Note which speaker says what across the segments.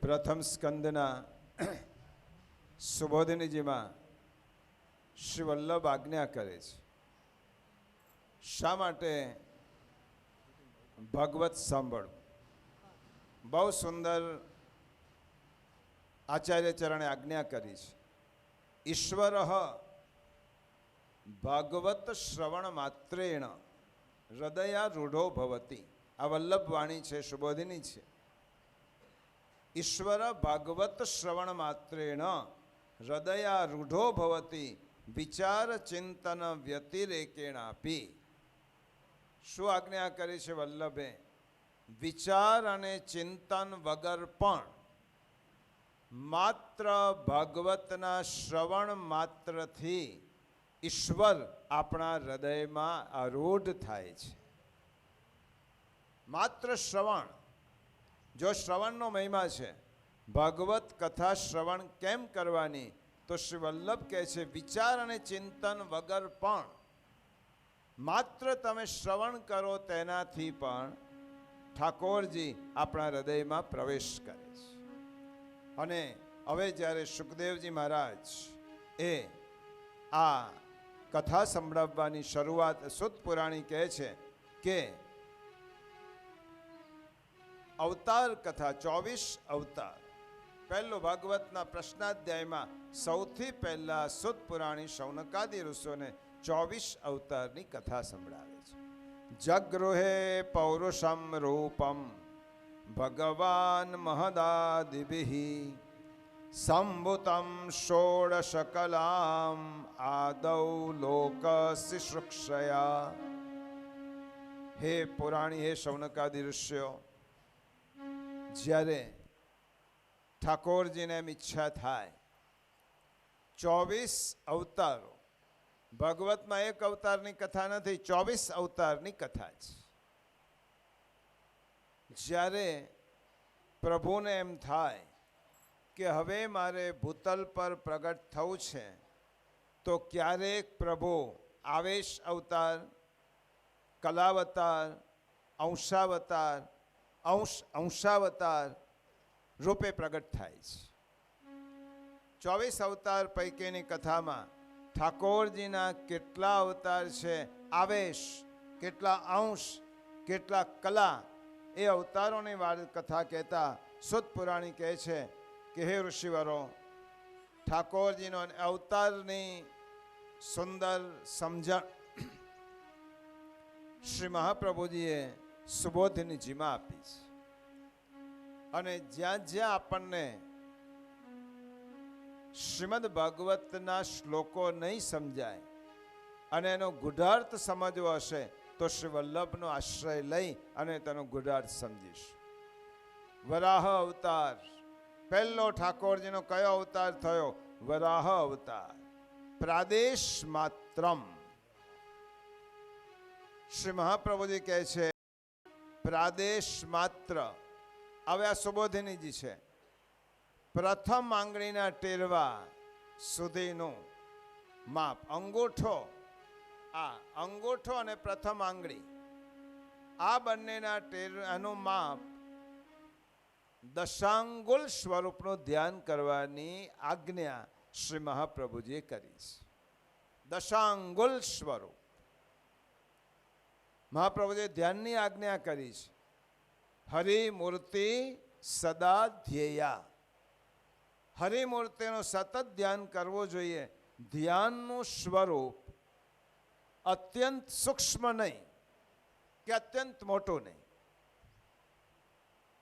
Speaker 1: પ્રથમ સ્કંદના સુબોધિનીજીમાં શ્રી વલ્લભ આજ્ઞા કરે છે. શા માટે ભગવત સાંભળવું? બહુ સુંદર આચાર્ય ચરણે આજ્ઞા કરી છે. ઈશ્વર ભાગવત શ્રવણ માત્રેણ હૃદયારૂઢો ભવતી. આ વલ્લભ વાણી છે, સુબોધિની છે. ઈશ્વર ભાગવત શ્રવણ માત્રેણ હૃદયારૂઢો ભવતી વિચાર ચિંતન વ્યતિરેકેણાપી. શું આજ્ઞા કરી છે વલ્લભે? વિચાર અને ચિંતન વગર પણ માત્ર ભાગવતના શ્રવણ માત્રથી ઈશ્વર આપણા હૃદયમાં આરૂઢ થાય છે. માત્ર શ્રવણ. જો શ્રવણનો મહિમા છે, ભાગવત કથા શ્રવણ કેમ કરવાની? તો શ્રી વલ્લભ કહે છે વિચાર અને ચિંતન વગર પણ માત્ર તમે શ્રવણ કરો તેનાથી પણ ઠાકોરજી આપણા હૃદયમાં પ્રવેશ કરે છે. અને હવે જ્યારે સુખદેવજી મહારાજ એ આ કથા સંભળાવવાની શરૂઆત સુત પુરાણી કહે છે કે અવતાર કથા 24 અવતાર. પહેલો ભાગવતના પ્રશ્નાધ્યાયમાં સૌથી પહેલા સુત પુરાણી શૌનકાદિ ઋષિઓને 24 અવતારની કથા સંભળાવે છે. જગૃહે પૌરુષમ રૂપમ ભગવાન મહદાદિભિઃ સંભુતમ ષોડશ કલામ આદૌ લોકશિશ્રુક્ષયા. હે પુરાણી, હે શૌનકાદિ ઋષિઓ, જ્યારે ઠાકોરજીને એમ ઈચ્છા થાય 24 અવતારો. ભાગવતમાં એક અવતારની કથા નથી, 24 અવતારની કથા છે. જ્યારે પ્રભુને એમ થાય કે હવે મારે ભૂતલ પર પ્રગટ થવું છે, તો ક્યારેક પ્રભુ આવેશ અવતાર, કલાવતાર, અંશાવતાર, અંશાવતાર રૂપે પ્રગટ થાય છે. 24 અવતાર પૈકીની કથામાં ઠાકોરજીના કેટલા અવતાર છે, આવેશ, કેટલા અંશ, કેટલા કલા, એ અવતારોની કથા કહેતા સુત પુરાણી કહે છે કે હે ઋષિવરો, ઠાકોરજીનો અવતારની સુંદર સમજણ શ્રી મહાપ્રભુજીએ સુબોધિનીજીમાં આપી છે. અને જ્યાં જ્યાં આપણને શ્રીમદ ભાગવતના શ્લોકો નહીં સમજાય અને એનો ગૂઢાર્થ સમજવો હશે તો શ્રી વલ્લભનો આશ્રય લઈ અને તેનો ગૂઢાર્થ સમજીશું. વરાહ અવતાર, પહેલો ઠાકોરજીનો કયો અવતાર થયો? વરાહ અવતાર. પ્રાદેશ માત્રમ. શ્રી મહાપ્રભુજી કહે છે પ્રાદેશ માત્ર. હવે આ સુબોધિનીજી છે. પ્રથમ આંગળીના ટેરવા સુધીનું માપ, અંગૂઠો, આ અંગૂઠો અને પ્રથમ આંગળી, આ બંનેના ટેરવાનું માપ દશાંગુલ સ્વરૂપનું ધ્યાન કરવાની આજ્ઞા શ્રી મહાપ્રભુજીએ કરી છે. દશાંગુલ સ્વરૂપ મહાપ્રભુજીએ ધ્યાનની આજ્ઞા કરી છે. હરિમૂર્તિ સદા ધ્યેયા. હરિમૂર્તિનું સતત ધ્યાન કરવું જોઈએ. ધ્યાનનું સ્વરૂપ અત્યંત સૂક્ષ્મ નહીં કે અત્યંત મોટું નહીં.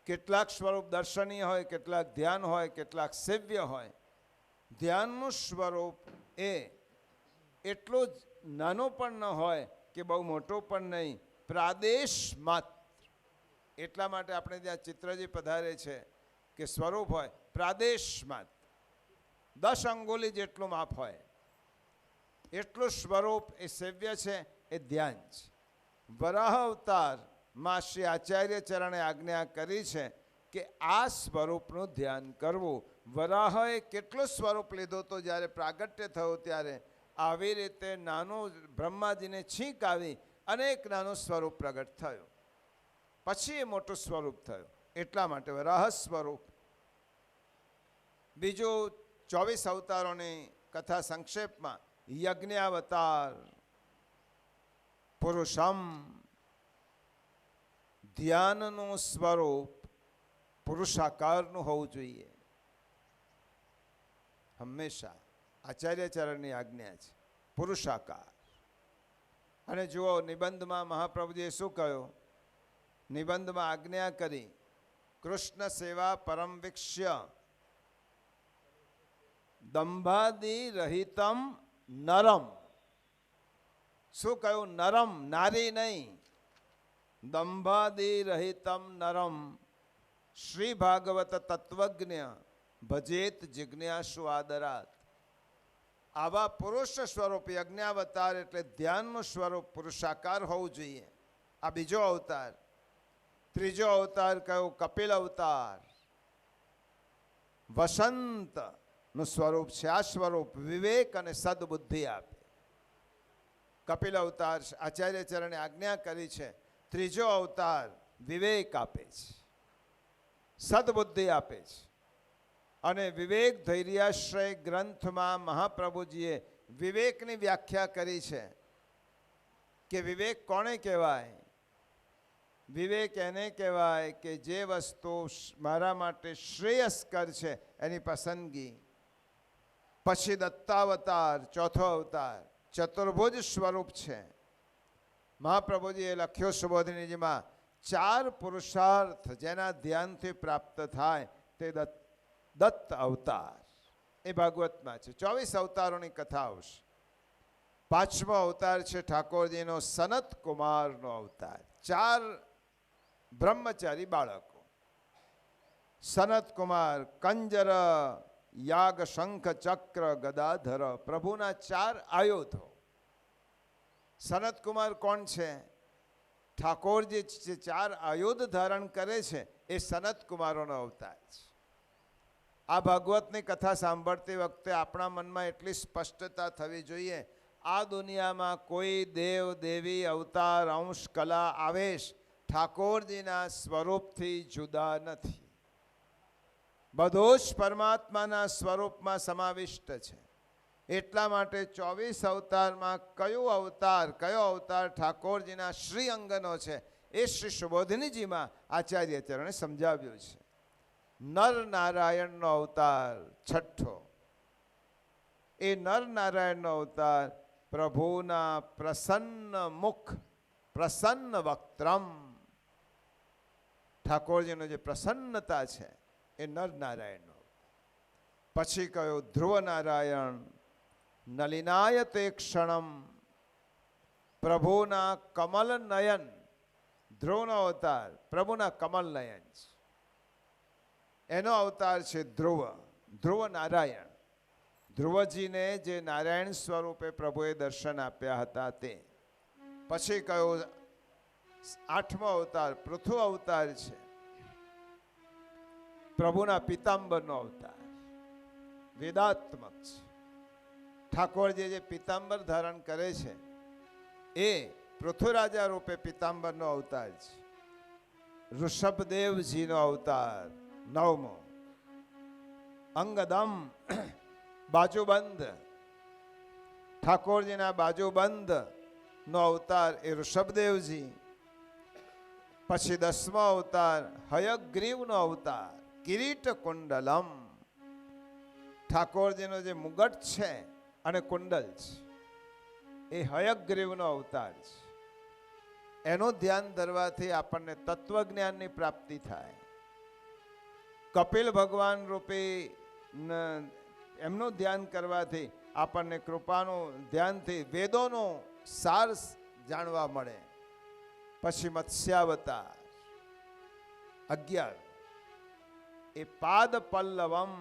Speaker 1: કેટલાક સ્વરૂપ દર્શનીય હોય, કેટલાક ધ્યાન હોય, કેટલાક સેવ્ય હોય. ધ્યાનનું સ્વરૂપ એ એટલું જ નાનું પણ ન હોય કે બહુ મોટું પણ નહીં, પ્રાદેશ માત્ર. એટલા માટે આપણે ત્યાં ચિત્રજી પધારે છે કે સ્વરૂપ હોય પ્રાદેશ માત્ર, 10 અંગુલી જેટલું માપ હોય એટલું સ્વરૂપ એ સેવ્ય છે, એ ધ્યાન છે. વરાહ અવતારમાં શ્રી આચાર્ય ચરણે આજ્ઞા કરી છે કે આ સ્વરૂપનું ધ્યાન કરવું. વરાહએ કેટલું સ્વરૂપ લીધું હતું જ્યારે પ્રાગટ્ય થયું ત્યારે. આવી રીતે નાનું બ્રહ્માજીને છીંક આવી, અનેક નાનું સ્વરૂપ પ્રગટ થયું, પછી એ મોટું સ્વરૂપ થયું. એટલા માટે વરાહ સ્વરૂપ બીજું 24 અવતારોની કથા સંક્ષેપમાં યજ્ઞાવતાર, પુરુષમ, ધ્યાનનું સ્વરૂપ પુરુષાકારનું હોવું જોઈએ. હંમેશા આચાર્યચરણની આજ્ઞા છે પુરુષાકાર. અને જુઓ નિબંધમાં મહાપ્રભુજીએ શું કહ્યું? નિબંધમાં આજ્ઞા કરી કૃષ્ણ સેવા પરમ વિક્ષ્ય દંભાદિ રહિતમ નરમ. શું કહ્યું? નરમ, નારી નહીં. દંભાદિ રહિતમ નરમ શ્રી ભાગવત તત્વજ્ઞ ભજેત જિજ્ઞાસુ આદરાત. આવા પુરુષ સ્વરૂપ યજ્ઞાવતાર એટલે ધ્યાનનું સ્વરૂપ પુરુષાકાર હોવું જોઈએ. આ બીજો અવતાર. ત્રીજો અવતાર કયો? કપિલ અવતાર. વસંતનું સ્વરૂપ છે આ સ્વરૂપ, વિવેક અને સદબુદ્ધિ આપે. કપિલ અવતાર આચાર્યચરણે આજ્ઞા કરી છે. ત્રીજો અવતાર વિવેક આપે છે, સદબુદ્ધિ આપે છે. અને વિવેક ધૈર્યાશ્રય ગ્રંથમાં મહાપ્રભુજીએ વિવેકની વ્યાખ્યા કરી છે કે વિવેક કોને કહેવાય? વિવેક એને કહેવાય કે જે વસ્તુ મારા માટે શ્રેયસ્કર છે એની પસંદગી. પછી દત્તાવતાર, ચોથો અવતાર ચતુર્ભુજ સ્વરૂપ છે. મહાપ્રભુજીએ લખ્યો સુબોધિનીજીમાં 4 પુરુષાર્થ જેના ધ્યાનથી પ્રાપ્ત થાય તે દત્ત અવતાર. એ ભાગવતમાં છે. 24 અવતારોની કથા આવશે. 5મો અવતાર છે ઠાકોરજીનો સનત કુમારનો અવતાર. 4 બ્રહ્મચારી બાળકો. સનત કુમાર કંજર, યાગ, શંખ, ચક્ર, ગદાધર, પ્રભુના 4 આયુધો. સનત કુમાર કોણ છે? ઠાકોરજી જે 4 આયુધ ધારણ કરે છે એ સનત કુમારોનો અવતાર છે. આ ભાગવતની કથા સાંભળતી વખતે આપણા મનમાં એટલી સ્પષ્ટતા થવી જોઈએ, આ દુનિયામાં કોઈ દેવ, દેવી, અવતાર, અંશ, કલા, આવેશ ઠાકોરજીના સ્વરૂપથી જુદા નથી. બધો જ પરમાત્માના સ્વરૂપમાં સમાવિષ્ટ છે. એટલા માટે 24 અવતારમાં કયો અવતાર ઠાકોરજીના શ્રી અંગનો છે એ શ્રી સુબોધિનીજીમાં આચાર્યચરણે સમજાવ્યું છે. નર નારાયણનો અવતાર 6. એ નર નારાયણનો અવતાર પ્રભુના પ્રસન્ન મુખ, પ્રસન્ન વક્ત્રમ. ઠાકોરજીનો જે પ્રસન્નતા છે એ નર નારાયણનો. પછી કયો? ધ્રુવ નારાયણ, નલિનાયતે ક્ષણમ. પ્રભુના કમલ નયન. ધ્રુવનો અવતાર પ્રભુના કમલ નયન છે. એનો અવતાર છે ધ્રુવ, ધ્રુવ નારાયણ. ધ્રુવજીને જે નારાયણ સ્વરૂપે પ્રભુએ દર્શન આપ્યા હતા તે. પછી કયો? 8મો અવતાર પૃથુ અવતાર છે. પ્રભુના પિતાંબરનો અવતાર, વેદાત્મક છે. ઠાકોરજી જે પિતાંબર ધારણ કરે છે એ પૃથુરાજા રૂપે પિતાંબરનો અવતાર છે. ઋષભદેવજીનો અવતાર 9મો. અંગદમ, બાજુબંધ. ઠાકોરજીના બાજુબંધ નો અવતાર એ ઋષભદેવજી. પછી 10મો અવતાર હયગ્રીવનો અવતાર, કિરીટ કુંડલમ. ઠાકોરજીનો જે મુગટ છે અને કુંડલ છે એ હયગ્રીવનો અવતાર છે. એનું ધ્યાન ધરવાથી આપણને તત્વજ્ઞાનની પ્રાપ્તિ થાય. કપિલ ભગવાન રૂપી એમનું ધ્યાન કરવાથી આપણને કૃપાનું ધ્યાનથી વેદોનો સાર જાણવા મળે. પછી મત્સ્યાવતાર 11. એ પાદ પલ્લવમ.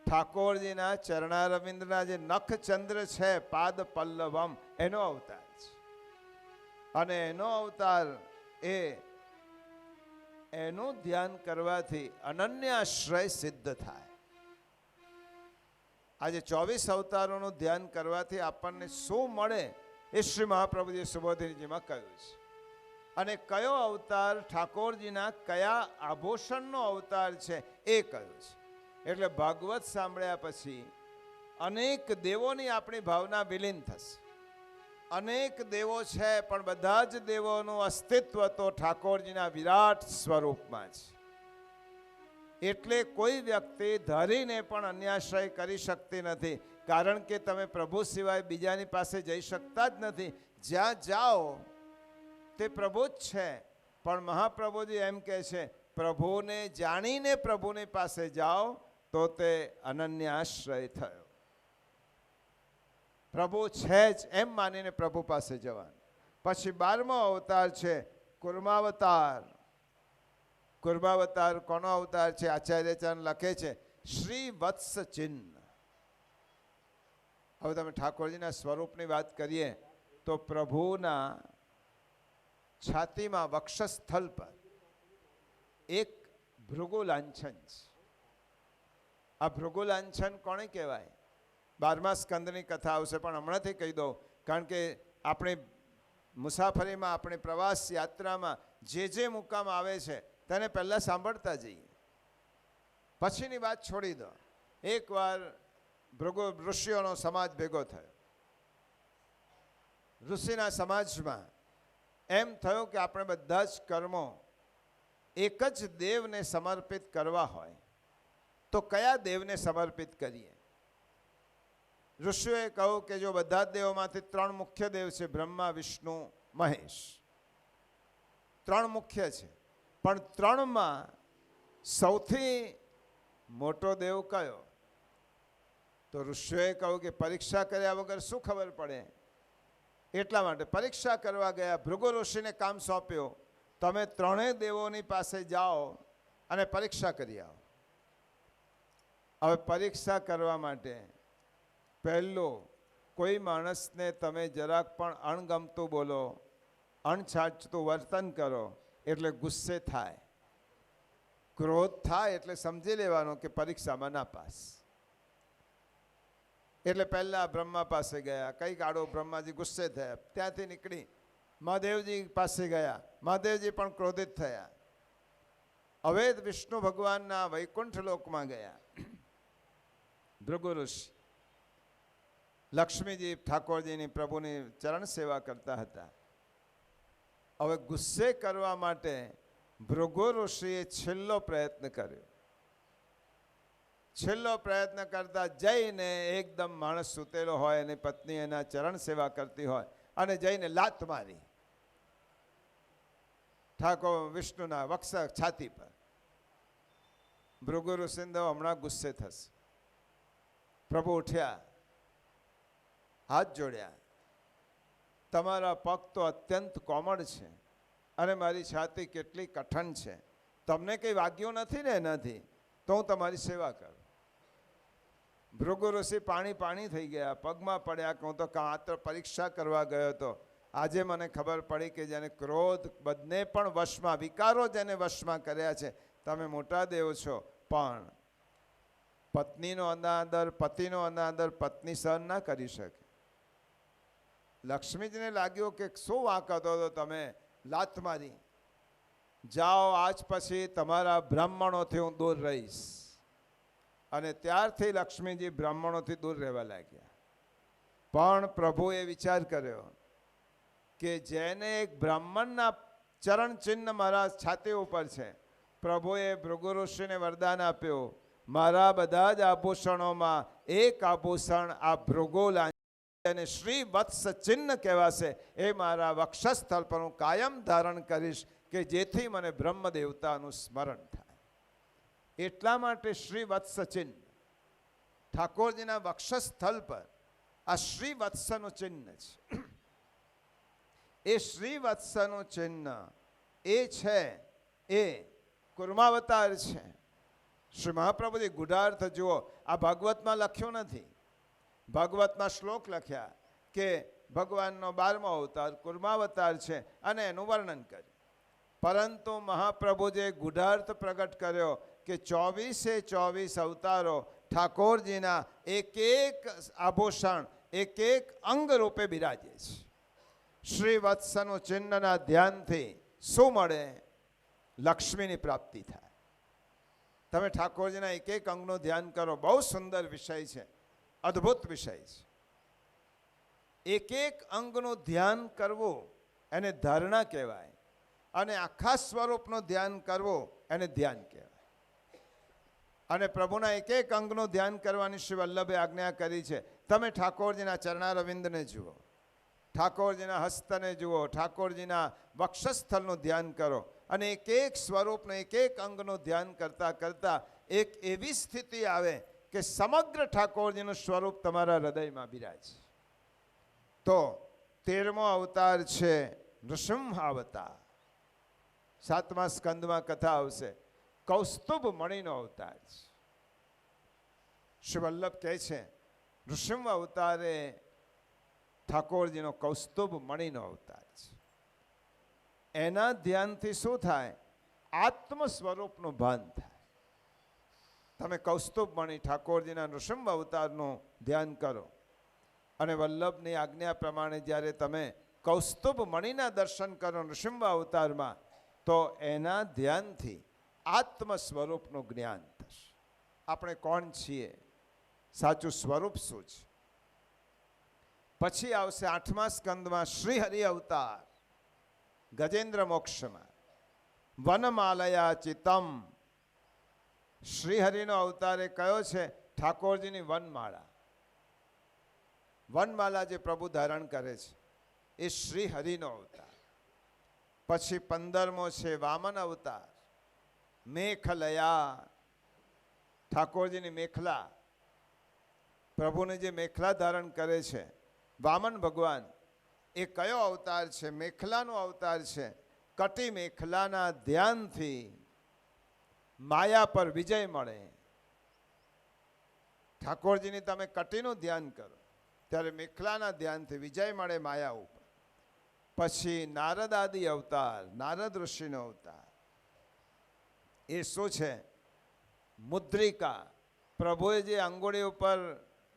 Speaker 1: ઠાકોરજીના ચરણારવિંદના જે નખચંદ્ર છે પાદ પલ્લવમ એનો અવતાર છે. અને એનો અવતાર એનું ધ્યાન કરવાથી અનન્યાશ્રય સિદ્ધ થાય. આજે 24 અવતારોનું ધ્યાન કરવાથી આપણને શું મળે એ શ્રી મહાપ્રભુજી સુબોધિનીજીમાં કહ્યું છે. અને કયો અવતાર ઠાકોરજીના કયા આભૂષણનો અવતાર છે એ કહ્યું છે. એટલે ભાગવત સાંભળ્યા પછી અનેક દેવોની આપણી ભાવના વિલીન થશે. અનેક દેવો છે, પણ બધા જ દેવોનું અસ્તિત્વ તો ઠાકોરજીના વિરાટ સ્વરૂપમાં છે. એટલે કોઈ વ્યક્તિ ધરીને પણ અન્યાશ્રય કરી શકતી નથી, કારણ કે તમે પ્રભુ સિવાય બીજાની પાસે જઈ શકતા જ નથી. જ્યાં જાઓ તે પ્રભુ જ છે. પણ મહાપ્રભુજી એમ કહે છે, પ્રભુને જાણીને પ્રભુની પાસે જાઓ તો તે અનન્યાશ્રય થયો. પ્રભુ છે જ એમ માનીને પ્રભુ પાસે જવાનું. પછી 12મો અવતાર છે કુર્માવતાર. કુર્માવતાર કોનો અવતાર છે? આચાર્યચરણ લખે છે શ્રી વત્સ ચિહ્ન. હવે તમે ઠાકોરજીના સ્વરૂપની વાત કરીએ તો પ્રભુના છાતીમાં વક્ષસ્થળ પર એક ભૃગુ લાંછન છે. આ ભૃગુ લાંછન કોને કહેવાય? 12મા સ્કંદની કથા આવશે, પણ હમણાંથી કહી દઉં, કારણ કે આપણી મુસાફરીમાં, આપણી પ્રવાસ યાત્રામાં જે મુકામ આવે છે તેને પહેલાં સાંભળતા જઈએ, પછીની વાત છોડી દો. એકવાર ભૃગુ ઋષિઓનો સમાજ ભેગો થયો. ઋષિના સમાજમાં એમ થયું કે આપણે બધા જ કર્મો એક જ દેવને સમર્પિત કરવા હોય તો કયા દેવને સમર્પિત કરીએ? ઋષિઓએ કહ્યું કે જો બધા જ દેવોમાંથી 3 મુખ્ય દેવ છે, બ્રહ્મા, વિષ્ણુ, મહેશ, 3 મુખ્ય છે, પણ 3માં સૌથી મોટો દેવ કયો? તો ઋષિઓએ કહ્યું કે પરીક્ષા કર્યા વગર શું ખબર પડે? એટલા માટે પરીક્ષા કરવા ગયા. ભૃગુ ઋષિને કામ સોંપ્યો, તમે 3 દેવોની પાસે જાઓ અને પરીક્ષા કરી આવો. હવે પરીક્ષા કરવા માટે પહેલું, કોઈ માણસને તમે જરાક પણ અણગમતું બોલો, અણછાંચતું વર્તન કરો એટલે ગુસ્સે થાય, ક્રોધ થાય, એટલે સમજી લેવાનો કે પરીક્ષામાં નાપાસ. એટલે પહેલા બ્રહ્મા પાસે ગયા. કંઈક આડો બ્રહ્માજી ગુસ્સે થયા. ત્યાંથી નીકળી મહાદેવજી પાસે ગયા. મહાદેવજી પણ ક્રોધિત થયા. હવે વિષ્ણુ ભગવાનના વૈકુંઠ લોકમાં ગયા. ભૃગુ ઋષિ લક્ષ્મીજી ઠાકોરજીની પ્રભુની ચરણ સેવા કરતા હતા. હવે ગુસ્સે કરવા માટે ભૃગુ ઋષિએ છેલ્લો પ્રયત્ન કર્યો. છેલ્લો પ્રયત્ન કરતા જઈને એકદમ માણસ સૂતેલો હોય, એની પત્ની એના ચરણ સેવા કરતી હોય, અને જઈને લાત મારી ઠાકોર વિષ્ણુના વક્ષ છાતી પર. ભૃગુ ઋષિને હમણાં ગુસ્સે થશે. પ્રભુ ઉઠ્યા, હાથ જોડ્યા, તમારા પગ તો અત્યંત કોમળ છે અને મારી છાતી કેટલી કઠણ છે, તમને કંઈ વાગ્યું નથી ને એનાથી, તો હું તમારી સેવા કરું. ભૃગુ ઋષિ પાણી થઈ ગયા, પગમાં પડ્યા કે હું તો કાત્ર પરીક્ષા કરવા ગયો હતો. આજે મને ખબર પડી કે જેને ક્રોધ બધને પણ વશમાં, વિકારો જેને વશમાં કર્યા છે, તમે મોટા દેવ છો, પણ પત્નીનો અનાદર, પતિનો અનાદર પત્ની સહન ના કરી શકે. લક્ષ્મીજીને લાગ્યું કે શું વાંક હતો તો તમે લાત મારી. જાઓ, આજ પછી તમારા બ્રાહ્મણોથી હું દૂર રહીશ. અને ત્યારથી લક્ષ્મીજી બ્રાહ્મણોથી દૂર રહેવા લાગ્યા. પણ પ્રભુએ વિચાર કર્યો કે જેને એક બ્રાહ્મણના ચરણ ચિહ્ન મારા છાતી ઉપર છે, પ્રભુએ ભૃગુ ઋષિને વરદાન આપ્યું, મારા બધા જ આભૂષણોમાં એક આભૂષણ આ ભૃગુ અને શ્રી વત્સ ચિહ્ન કહેવાશે. એ મારા વક્ષસ્થળ પર હું કાયમ ધારણ કરીશ કે જેથી મને બ્રહ્મ દેવતાનું સ્મરણ થાય. એટલા માટે શ્રી વત્સ ચિહ્ન ઠાકોરજીના વક્ષસ્થળ પર આ શ્રી વત્સનું ચિહ્ન છે. એ શ્રી વત્સનું ચિહ્ન એ છે, એ કુર્માવતાર છે. શ્રી મહાપ્રભુજી ગુઢાર્થ જુઓ, આ ભાગવતમાં લખ્યું નથી. ભાગવતમાં શ્લોક લખ્યા કે ભગવાનનો 12મો અવતાર કુર્માવતાર છે અને એનું વર્ણન કર્યું. પરંતુ મહાપ્રભુજીએ ગુઢાર્થ પ્રગટ કર્યો કે 24 અવતારો ઠાકોરજીના એક આભૂષણ, એક અંગ રૂપે બિરાજે છે. શ્રી વત્સનું ચિહ્નના ધ્યાનથી શું મળે? લક્ષ્મીની પ્રાપ્તિ થાય. તમે ઠાકોરજીના એક એક અંગનું ધ્યાન કરો. બહુ સુંદર વિષય છે, અદ્ભુત વિષય છે. એક એક અંગનું ધ્યાન કરવું એને ધારણા કહેવાય, અને આખા સ્વરૂપનું ધ્યાન કરવું એને ધ્યાન કહેવાય. અને પ્રભુના એક એક અંગનું ધ્યાન કરવાની શ્રી વલ્લભે આજ્ઞા કરી છે. તમે ઠાકોરજીના ચરણારવિંદને જુઓ, ઠાકોરજીના હસ્તને જુઓ, ઠાકોરજીના વક્ષસ્થળનું ધ્યાન કરો, અને એક એક સ્વરૂપનું એક એક અંગનું ધ્યાન કરતાં કરતાં એક એવી સ્થિતિ આવે કે સમગ્ર ઠાકોરજીનું સ્વરૂપ તમારા હૃદયમાં બિરાજે. તો 13મો અવતાર છે નૃસિંહ અવતાર. 7મા સ્કંદમાં કથા આવશે. કૌસ્તુભ મણિનો અવતાર છે. શ્રી વલ્લભ કહે છે નૃસિંહ અવતાર એ ઠાકોરજીનો કૌસ્તુભ મણિનો અવતાર છે. એના ધ્યાનથી શું થાય? આત્મ સ્વરૂપનું ભાન થાય. તમે કૌસ્તુભ મણિ ઠાકોરજીના નૃસિંહ અવતારનું ધ્યાન કરો, અને વલ્લભની આજ્ઞા પ્રમાણે જ્યારે તમે કૌસ્તુભ મણિના દર્શન કરો નૃસિંહ અવતારમાં, તો એના ધ્યાનથી આત્મ સ્વરૂપનું જ્ઞાન થશે. આપણે કોણ છીએ, સાચું સ્વરૂપ શું છે. પછી આવશે 8મા સ્કંદમાં શ્રીહરિ અવતાર. ગજેન્દ્ર મોક્ષમાં વનમાલયા ચિતમ. શ્રીહરિનો અવતાર એ કયો છે? ઠાકોરજીની વનમાળા. વનમાલા જે પ્રભુ ધારણ કરે છે એ શ્રીહરિનો અવતાર. પછી 15મો છે વામન અવતાર. મેખલયા, ઠાકોરજીની મેખલા, પ્રભુને જે મેખલા ધારણ કરે છે વામન ભગવાન, એ કયો અવતાર છે? મેખલાનો અવતાર છે. કટી મેખલાના ધ્યાનથી માયા પર વિજય મળે. ઠાકોરજીની તમે કટીનું ધ્યાન કરો ત્યારે મેખલાના ધ્યાનથી વિજય મળે માયા ઉપર. પછી નારદ આદિ અવતાર, નારદ ઋષિનો અવતાર. એ શું છે? મુદ્રિકા. પ્રભુએ જે આંગળી ઉપર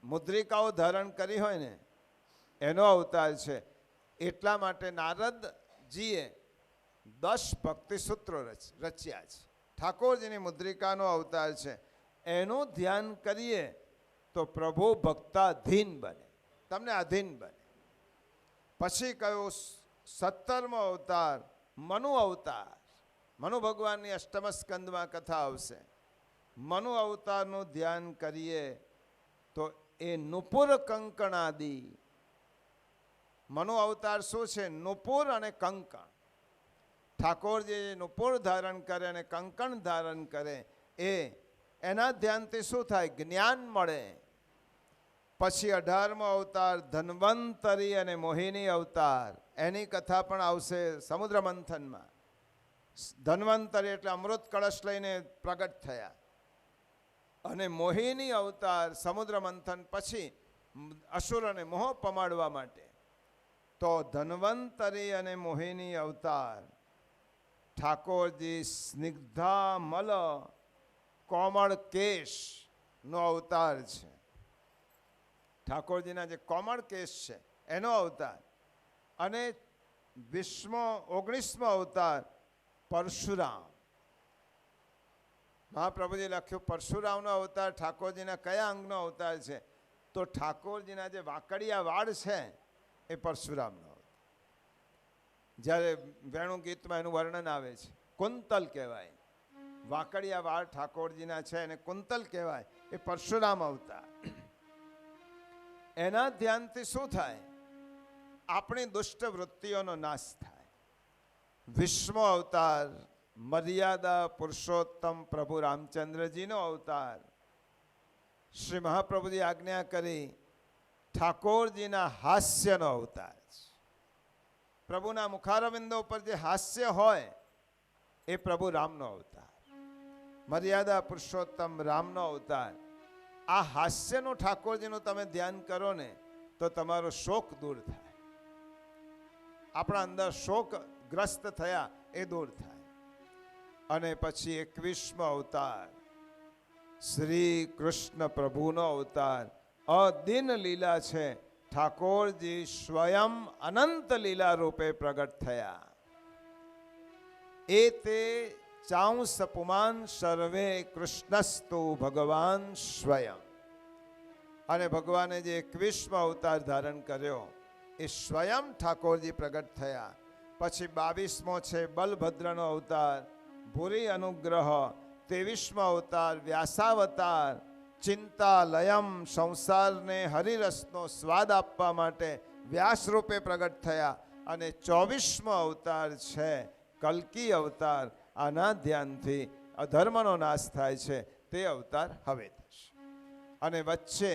Speaker 1: મુદ્રિકાઓ ધારણ કરી હોય ને, એનો અવતાર છે. એટલા માટે નારદજીએ 10 ભક્તિ સૂત્રો રચ્યા છે. ઠાકોરજીની મુદ્રિકાનો અવતાર છે. એનું ધ્યાન કરીએ તો પ્રભુ ભક્તાધીન બને, તમને અધીન બને. પછી કયો? 17મો અવતાર મનુ અવતાર. મનુ ભગવાનની 8મ સ્કંદમાં કથા આવશે. મનુ અવતારનું ધ્યાન કરીએ તો એ નુપુર કંકણાદિ. મનુ અવતાર શું છે? નુપુર અને કંકણ. ઠાકોરજી નુપુર ધારણ કરે અને કંકણ ધારણ કરે, એના ધ્યાનથી શું થાય? જ્ઞાન મળે. પછી 18મો અવતાર ધન્વંતરી અને મોહિની અવતાર. એની કથા પણ આવશે સમુદ્ર મંથનમાં. ધન્વંતરી એટલે અમૃત કળશ લઈને પ્રગટ થયા, અને મોહિની અવતાર સમુદ્ર મંથન પછી અસુરોને મોહ પમાડવા માટે. તો ધન્વંતરી અને મોહિની અવતાર ઠાકોરજી સ્નિગ્ધામલ કોમળ કેશનો અવતાર છે. ઠાકોરજીના જે કોમળ કેશ છે એનો અવતાર. અને 19મો અવતાર પરશુરામ. મહાપ્રભુજી લખ્યું પરશુરામનો અવતાર ઠાકોરજીના કયા અંગનો અવતાર છે? તો ઠાકોરજીના જે વાંકડિયા વાળ છે એ પરશુરામનો અવતાર. જ્યારે વેણુ ગીતમાં એનું વર્ણન આવે છે, કુંતલ કહેવાય. વાંકડિયા વાળ ઠાકોરજીના છે એને કુંતલ કહેવાય. એ પરશુરામ અવતાર. એના ધ્યાનથી શું થાય? આપણી દુષ્ટ વૃત્તિઓનો નાશ થાય. 20મો અવતાર મર્યાદા પુરુષોત્તમ પ્રભુ રામચંદ્રજીનો અવતાર. શ્રી મહાપ્રભુજી આજ્ઞા કરી ઠાકોરજીના હાસ્યનો અવતાર છે. પ્રભુના મુખારવિંદો પર જે હાસ્ય હોય એ પ્રભુ રામનો અવતાર. મર્યાદા પુરુષોત્તમ રામનો અવતાર. આ હાસ્યનું ઠાકોરજીનું તમે ધ્યાન કરો ને તો તમારો શોક દૂર થાય. આપણા અંદર શોકગ્રસ્ત થયા એ દૂર થાય. અને પછી 21મો અવતાર શ્રી કૃષ્ણ પ્રભુનો અવતાર. અદિન લીલા છે. ઠાકોરજી સ્વયં અનંત લીલા રૂપે પ્રગટ થયા. એ તે ચાંસ પુમાન સર્વે કૃષ્ણસ્તુ ભગવાન સ્વયં. અને ભગવાને જે 21મો અવતાર ધારણ કર્યો એ સ્વયં ઠાકોરજી પ્રગટ થયા. પછી 22મો છે બલભદ્રનો અવતાર, ભૂરી અનુગ્રહ. 23મો અવતાર વ્યાસાવતાર, ચિંતાલયમ, સંસારને હરિરસનો સ્વાદ આપવા માટે વ્યાસ રૂપે પ્રગટ થયા. અને 24મો અવતાર છે કલ્કી અવતાર. આના ધ્યાનથી અધર્મનો નાશ થાય છે, તે અવતાર હવે થશે. અને વચ્ચે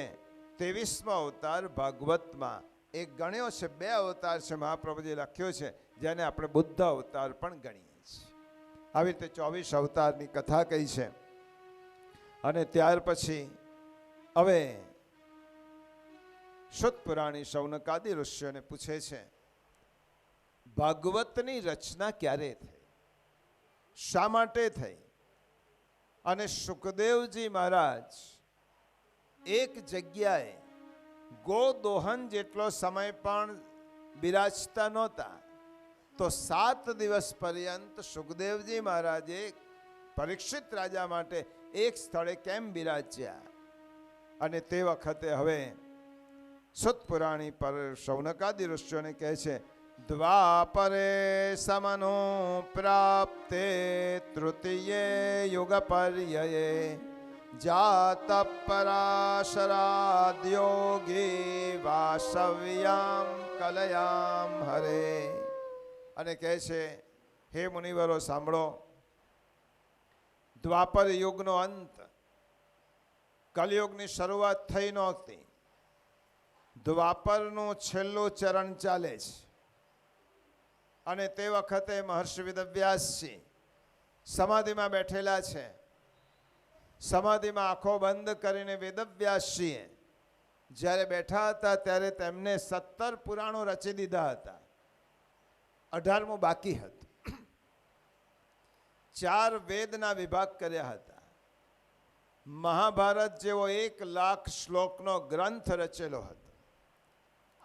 Speaker 1: 23મો અવતાર ભાગવતમાં એક ગણ્યો છે, 2 અવતાર છે મહાપ્રભુજી લખ્યો છે, જેને આપણે બુદ્ધ અવતાર પણ ગણીએ છીએ. આવી રીતે 24 અવતારની કથા કહી છે. અને ત્યાર પછી હવે શુદ્ધ પુરાણી શૌનકાદિ ઋષિઓને પૂછે છે, ભાગવતની રચના ક્યારે થઈ, શા માટે થઈ? અને સુખદેવજી મહારાજ એક જગ્યાએ ગોદોહન જેટલો સમય પણ બિરાજતા નહોતા, તો 7 દિવસ પર્યંત સુખદેવજી મહારાજે પરીક્ષિત રાજા માટે એક સ્થળે કેમ બિરાજ્યા? અને તે વખતે હવે સુત પુરાણી પર શૌનકાદિ ઋષિઓને કહે છે, દ્વાપરે સમનો પ્રાપ્તે તૃતીયે યુગ પર્યયે જાત પરાશરાદ્યોગી વાસવ્યામ કલયામ હરે. અને કહે છે, હે મુનિવરો સાંભળો, દ્વાપર યુગનો અંત, કલયુગની શરૂઆત થઈ નહોતી. દ્વાપરનું છેલ્લું ચરણ ચાલે છે. અને તે વખતે મહર્ષિ વેદવ્યાસજી સમાધિમાં બેઠેલા છે. સમાધિમાં આંખો બંધ કરીને વેદવ્યાસજીએ જ્યારે બેઠા હતા ત્યારે તેમને 17 પુરાણો રચી દીધા હતા. 18મું બાકી હતું. 4 વેદના વિભાગ કર્યા હતા. મહાભારત જેવો 1,00,000 શ્લોકનો ગ્રંથ રચેલો હતો.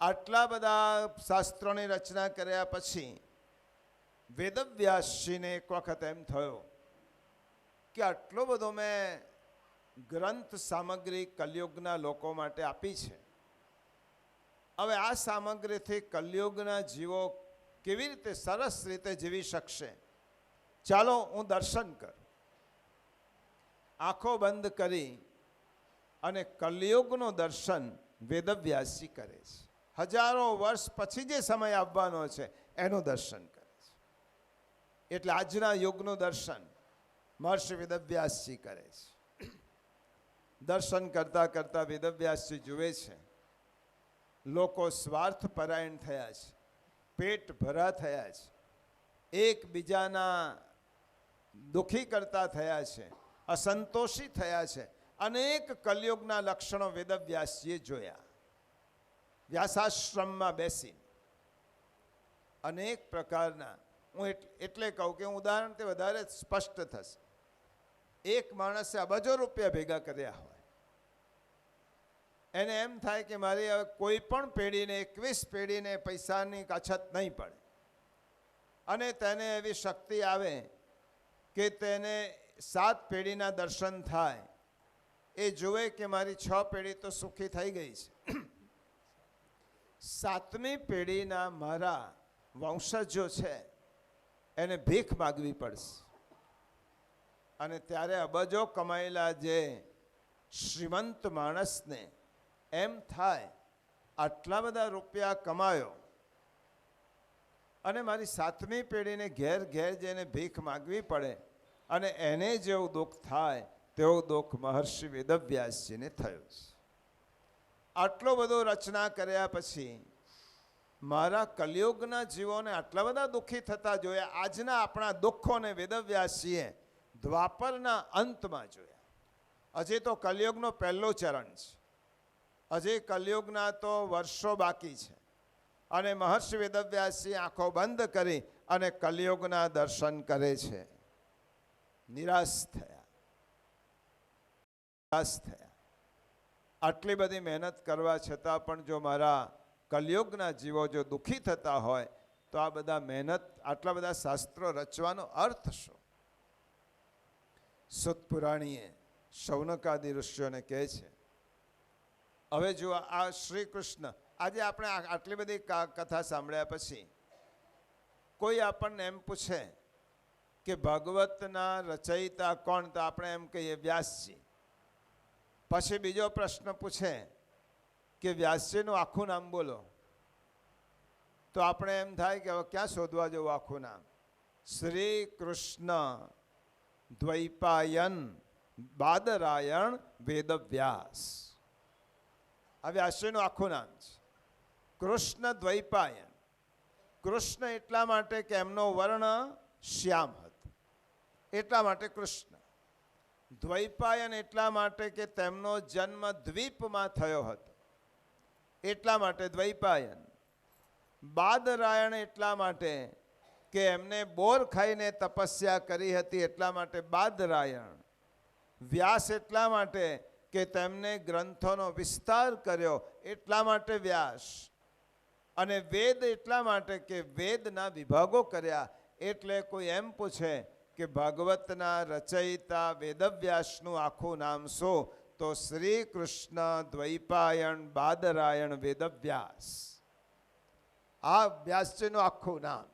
Speaker 1: આટલા બધા શાસ્ત્રોની રચના કર્યા પછી વેદવ્યાસજીને એક વખત એમ થયો કે આટલો બધો મેં ગ્રંથ સામગ્રી કલયુગના લોકો માટે આપી છે, હવે આ સામગ્રીથી કલયુગના જીવો કેવી રીતે સરસ રીતે જીવી શકશે? ચાલો હું દર્શન કરું. આંખો બંધ કરી અને કલયુગનું દર્શન વેદવ્યાસજી કરે છે. હજારો વર્ષ પછી જે સમય આવવાનો છે એનું દર્શન કરે છે. એટલે આજના યુગનું દર્શન મહર્ષિ વેદવ્યાસજી કરે છે. દર્શન કરતા કરતા વેદવ્યાસજી જુએ છે લોકો સ્વાર્થ પરાયણ થયા છે, પેટ ભરા થયા છે, એકબીજાના દુઃખી કરતા થયા છે, અસંતોષી થયા છે. અનેક કલયુગના લક્ષણો વેદવ્યાસજીએ જોયા. વ્યાસાશ્રમમાં બેસીને અનેક પ્રકારના, હું એટલે કહું કે ઉદાહરણથી વધારે સ્પષ્ટ થશે. એક માણસે અબજો રૂપિયા ભેગા કર્યા હોય, એને એમ થાય કે મારી હવે કોઈ પણ પેઢીને 21 પેઢીને પૈસાની અછત નહીં પડે. અને તેને એવી શક્તિ આવે કે તેને 7 પેઢીના દર્શન થાય. એ જુએ કે મારી 6 પેઢી તો સુખી થઈ ગઈ છે, 7મી પેઢીના મારા વંશજો છે એને ભીખ માગવી પડશે. અને ત્યારે અબજો કમાયેલા જે શ્રીમંત માણસને એમ થાય આટલા બધા રૂપિયા કમાયો અને મારી 7મી પેઢીને ઘેર ઘેર જઈને ભીખ માગવી પડે, અને એને જેવું દુઃખ થાય તેવું દુઃખ મહર્ષિ વેદવ્યાસજીને થયું છે. આટલો બધો રચના કર્યા પછી મારા કલયુગના જીવોને આટલા બધા દુઃખી થતા જોયા. આજના આપણા દુઃખોને વેદવ્યાસજીએ દ્વાપરના અંતમાં જોયા. હજી તો કલયુગનો પહેલો ચરણ છે, હજી કલયુગના તો વર્ષો બાકી છે. અને મહર્ષિ વેદવ્યાસજી આંખો બંધ કરી અને કલયુગના દર્શન કરે છે. નિરાશ થયા. આટલી બધી મહેનત કરવા છતાં પણ જો મારા કલયુગના જીવો જો દુઃખી થતા હોય તો આ બધા મહેનત, આટલા બધા શાસ્ત્રો રચવાનો અર્થ શું? સુતપુરાણીએ શૌનકાદિ ઋષિઓને કહે છે. હવે જો આ શ્રી કૃષ્ણ, આજે આપણે આટલી બધી કથા સાંભળ્યા પછી કોઈ આપણને એમ પૂછે કે ભાગવતના રચયિતા કોણ, તો આપણે એમ કહીએ વ્યાસજી. પછી બીજો પ્રશ્ન પૂછે કે વ્યાસજીનું આખું નામ બોલો, તો આપણે એમ થાય કે હવે ક્યાં શોધવા જવું આખું નામ. શ્રી કૃષ્ણ દ્વૈપાયન બાદરાયણ વેદવ્યાસ, આ વ્યાસજીનું આખું નામ છે. કૃષ્ણ દ્વૈપાયન, કૃષ્ણ એટલા માટે કે એમનો વર્ણ શ્યામ હતો, એટલા માટે કૃષ્ણ. દ્વૈપાયન એટલા માટે કે તેમનો જન્મ દ્વીપમાં થયો હતો, એટલા માટે દ્વૈપાયન. બાદરાયણ એટલા માટે કે એમને બોર ખાઈને તપસ્યા કરી હતી, એટલા માટે બાદરાયણ. વ્યાસ એટલા માટે કે તેમને ગ્રંથોનો વિસ્તાર કર્યો, એટલા માટે વ્યાસ. અને વેદ એટલા માટે કે વેદના વિભાગો કર્યા. એટલે કોઈ એમ પૂછે કે ભાગવતના રચયિતા વેદવ્યાસનું આખું નામ શું, તો શ્રી કૃષ્ણ દ્વૈપાયન બાદરાયણ વેદવ્યાસ, આ વ્યાસજીનું આખું નામ.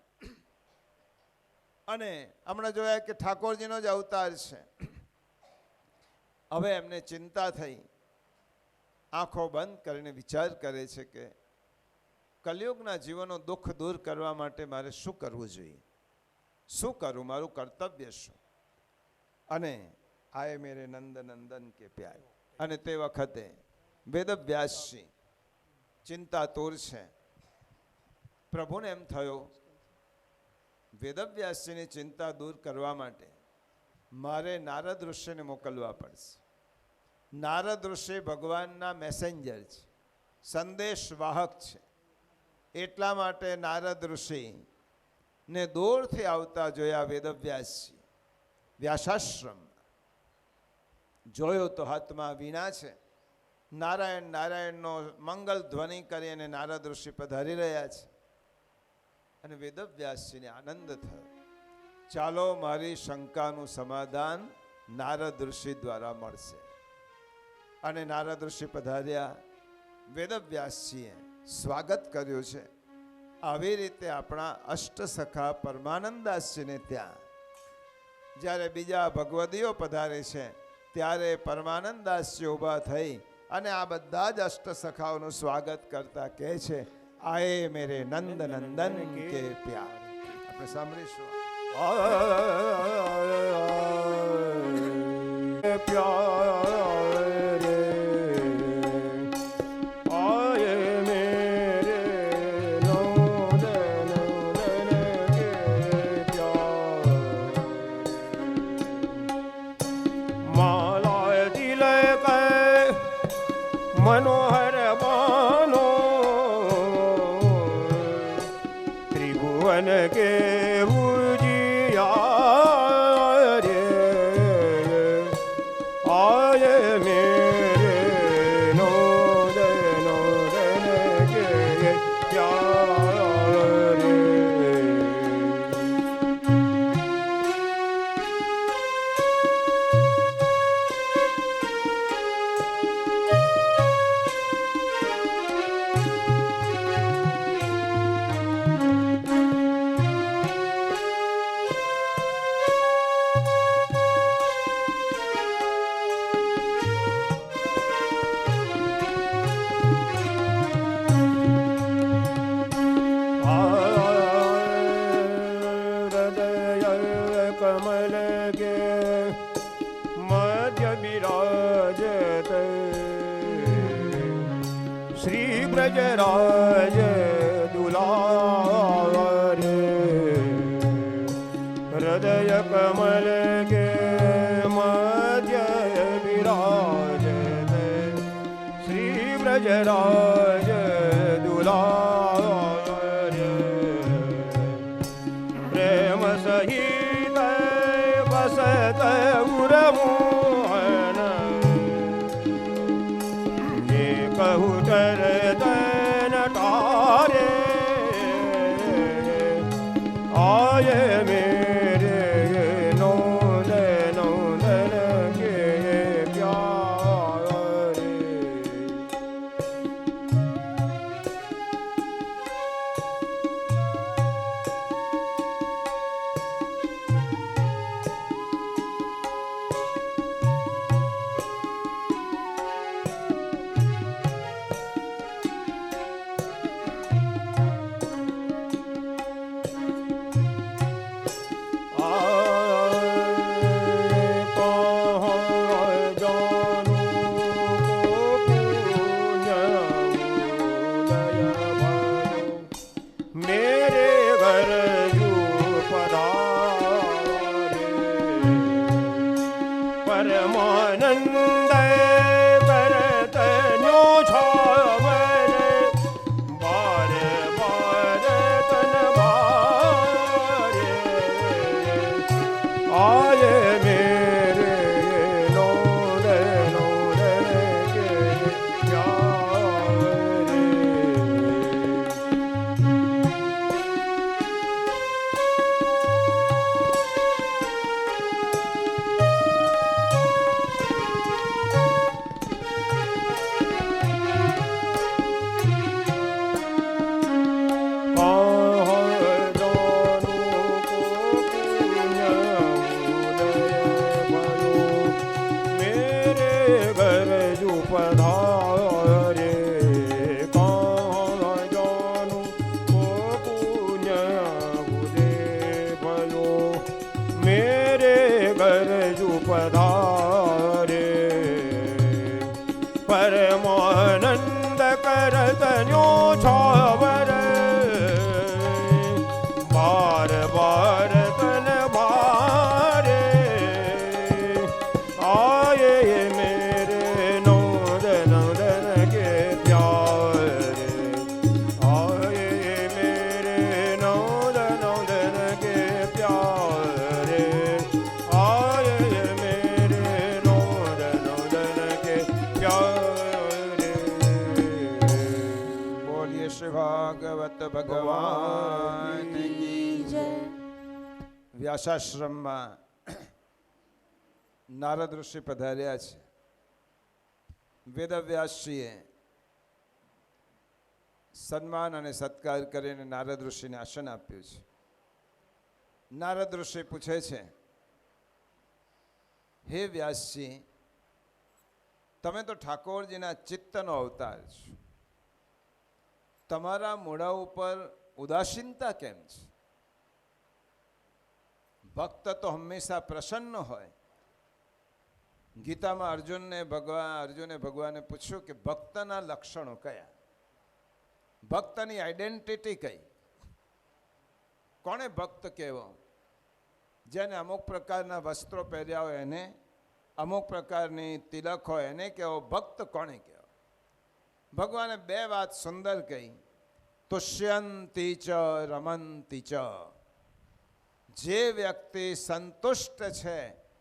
Speaker 1: અને હમણાં જોયા કે ઠાકોરજીનો જ અવતાર છે. હવે એમને ચિંતા થઈ, આંખો બંધ કરીને વિચાર કરે છે કે કલિયુગના જીવનો દુઃખ દૂર કરવા માટે મારે શું કરવું જોઈએ, શું કરું, મારું કર્તવ્ય શું. અને આયે મેરે નંદ નંદન કે પ્યારે. અને તે વખતે વેદવ્યાસજી ચિંતાતુર છે. પ્રભુને એમ થયો વેદવ્યાસજીની ચિંતા દૂર કરવા માટે મારે નારદ ઋષિને મોકલવા પડશે. નારદ ઋષિ ભગવાનના મેસેન્જર છે, સંદેશવાહક છે. એટલા માટે નારદ ઋષિ ને દૂરથી આવતા જોયા વેદવ્યાસજી વ્યાસાશ્રમ. જોયો તો હાથમાં વીણા છે. નારાયણ નારાયણનો મંગલ ધ્વનિ કરી અને નારદ ઋષિ પધારી રહ્યા છે. અને વેદવ્યાસજીને આનંદ થયો, ચાલો મારી શંકાનું સમાધાન નારદ ઋષિ દ્વારા મળશે. અને નારદ ઋષિ પધાર્યા, વેદવ્યાસજીએ સ્વાગત કર્યું છે. આવી રીતે આપણા અષ્ટસખા પરમાનંદાસજીને ત્યાં જ્યારે બીજા ભગવદીઓ પધારે છે ત્યારે પરમાનંદાસજી ઊભા થઈ અને આ બધા જ અષ્ટસખાઓનું સ્વાગત કરતા કહે છે, આયે મેરે નંદ નંદન કે પ્યાર. આપણે સાંભળીશું.
Speaker 2: मनोहर बानो त्रिभुवन के उजियारे आय मेरे नोदन के प्यारे. कमल के मध्य विराजत श्री ब्रजराज दुलारे. हृदय कमल के मध्य विराजत श्री ब्रजराज दुलारे. प्रेम सहित बसत उर्मोहन ये कहु कर दन तार પરમાનંદ કરતન્યો છાવરે બારે બારે તન બારે આયે મેરે નોદ નોદ કે પ્યારે પરમાનંદ કરતન્યો છાવર બાર બાર તન બારે આયે મેરે નોદ નોદન કે પ્યારે આયે મેરે નોદ નોદન કે પ્યારે આયે મેરે નોદ નોદન કે પ્યારે
Speaker 1: બોલીએ શ્રી ભાગવત ભગવાન કી જય. વ્યાસાશ્રમમાં નારદ ઋષિ પધાર્યા છે. વેદવ્યાસજીએ સન્માન અને સત્કાર કરીને નારદ ઋષિને આસન આપ્યું છે. નારદ ઋષિ પૂછે છે, હે વ્યાસજી, તમે તો ઠાકોરજીના ચિત્તનો અવતાર છો, તમારા મોઢા ઉપર ઉદાસીનતા કેમ છે? ભક્ત તો હંમેશા પ્રસન્ન હોય. ગીતામાં અર્જુને ભગવાને પૂછ્યું કે ભક્તના લક્ષણો કયા, ભક્તની આઈડેન્ટિટી કઈ, કોને ભક્ત કહેવો? જેને અમુક પ્રકારના વસ્ત્રો પહેર્યા હોય એને, અમુક પ્રકારની તિલક હોય એને કહેવો ભક્ત. કોને કહેવો? ભગવાને બે વાત સુંદર કહી, તુષ્યંતી ચ રમંતી ચ. જે વ્યક્તિ સંતુષ્ટ છે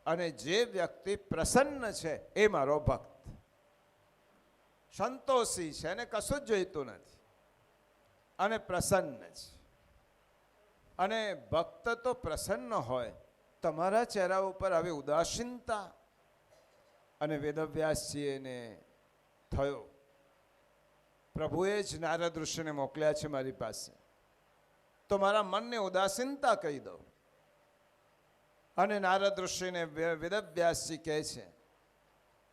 Speaker 1: અને જે વ્યક્તિ પ્રસન્ન છે એ મારો ભક્ત. સંતોષી છે એને કશું જ જોઈતું નથી અને પ્રસન્ન છે. અને ભક્ત તો પ્રસન્ન હોય. તમારા ચહેરા ઉપર આવી ઉદાસીનતા. અને વેદવ્યાસજીને થયો, પ્રભુએ જ નારદ ઋષિને મોકલ્યા છે મારી પાસે, તો મારા મનને ઉદાસીનતા કહી દો. અને નારદ ઋષિને વેદવ્યાસજી કહે છે,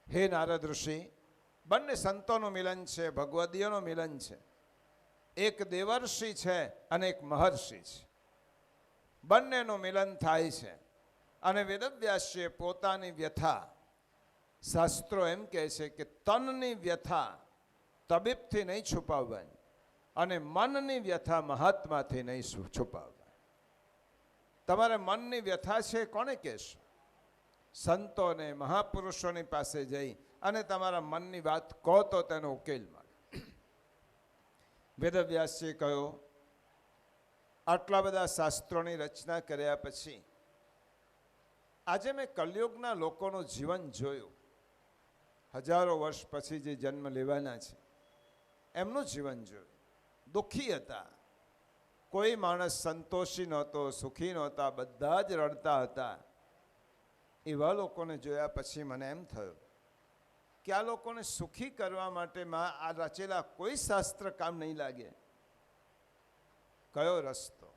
Speaker 1: હે નારદ ઋષિ, બંને સંતોનું મિલન છે, ભગવદીયનું મિલન છે. એક દેવર્ષિ છે અને એક મહર્ષિ છે. બંનેનું મિલન થાય છે. અને વેદવ્યાસજીએ પોતાની વ્યથા, શાસ્ત્રો એમ કહે છે કે તનની વ્યથા તબીબથી નહીં છુપાવવાની અને મનની વ્યથા મહાત્માથી નહીં છુપાવવાની. તમારે મનની વ્યથા છે કોને કહેશો? સંતોને, મહાપુરુષોની પાસે જઈ અને તમારા મનની વાત કહો તો તેનો ઉકેલ મળે. વેદવ્યાસજીએ કહ્યું, આટલા બધા શાસ્ત્રોની રચના કર્યા પછી આજે મેં કલયુગના લોકોનું જીવન જોયું. હજારો વર્ષ પછી જે જન્મ લેવાના છે એમનું જીવન જોયું. દુઃખી હતા. કોઈ માણસ સંતોષી નહોતો, સુખી નહોતા, બધા જ રડતા હતા. એવા લોકોને જોયા પછી મને એમ થયું કે આ લોકોને સુખી કરવા માટે આ રચેલા કોઈ શાસ્ત્ર કામ નહીં લાગે. કયો રસ્તો?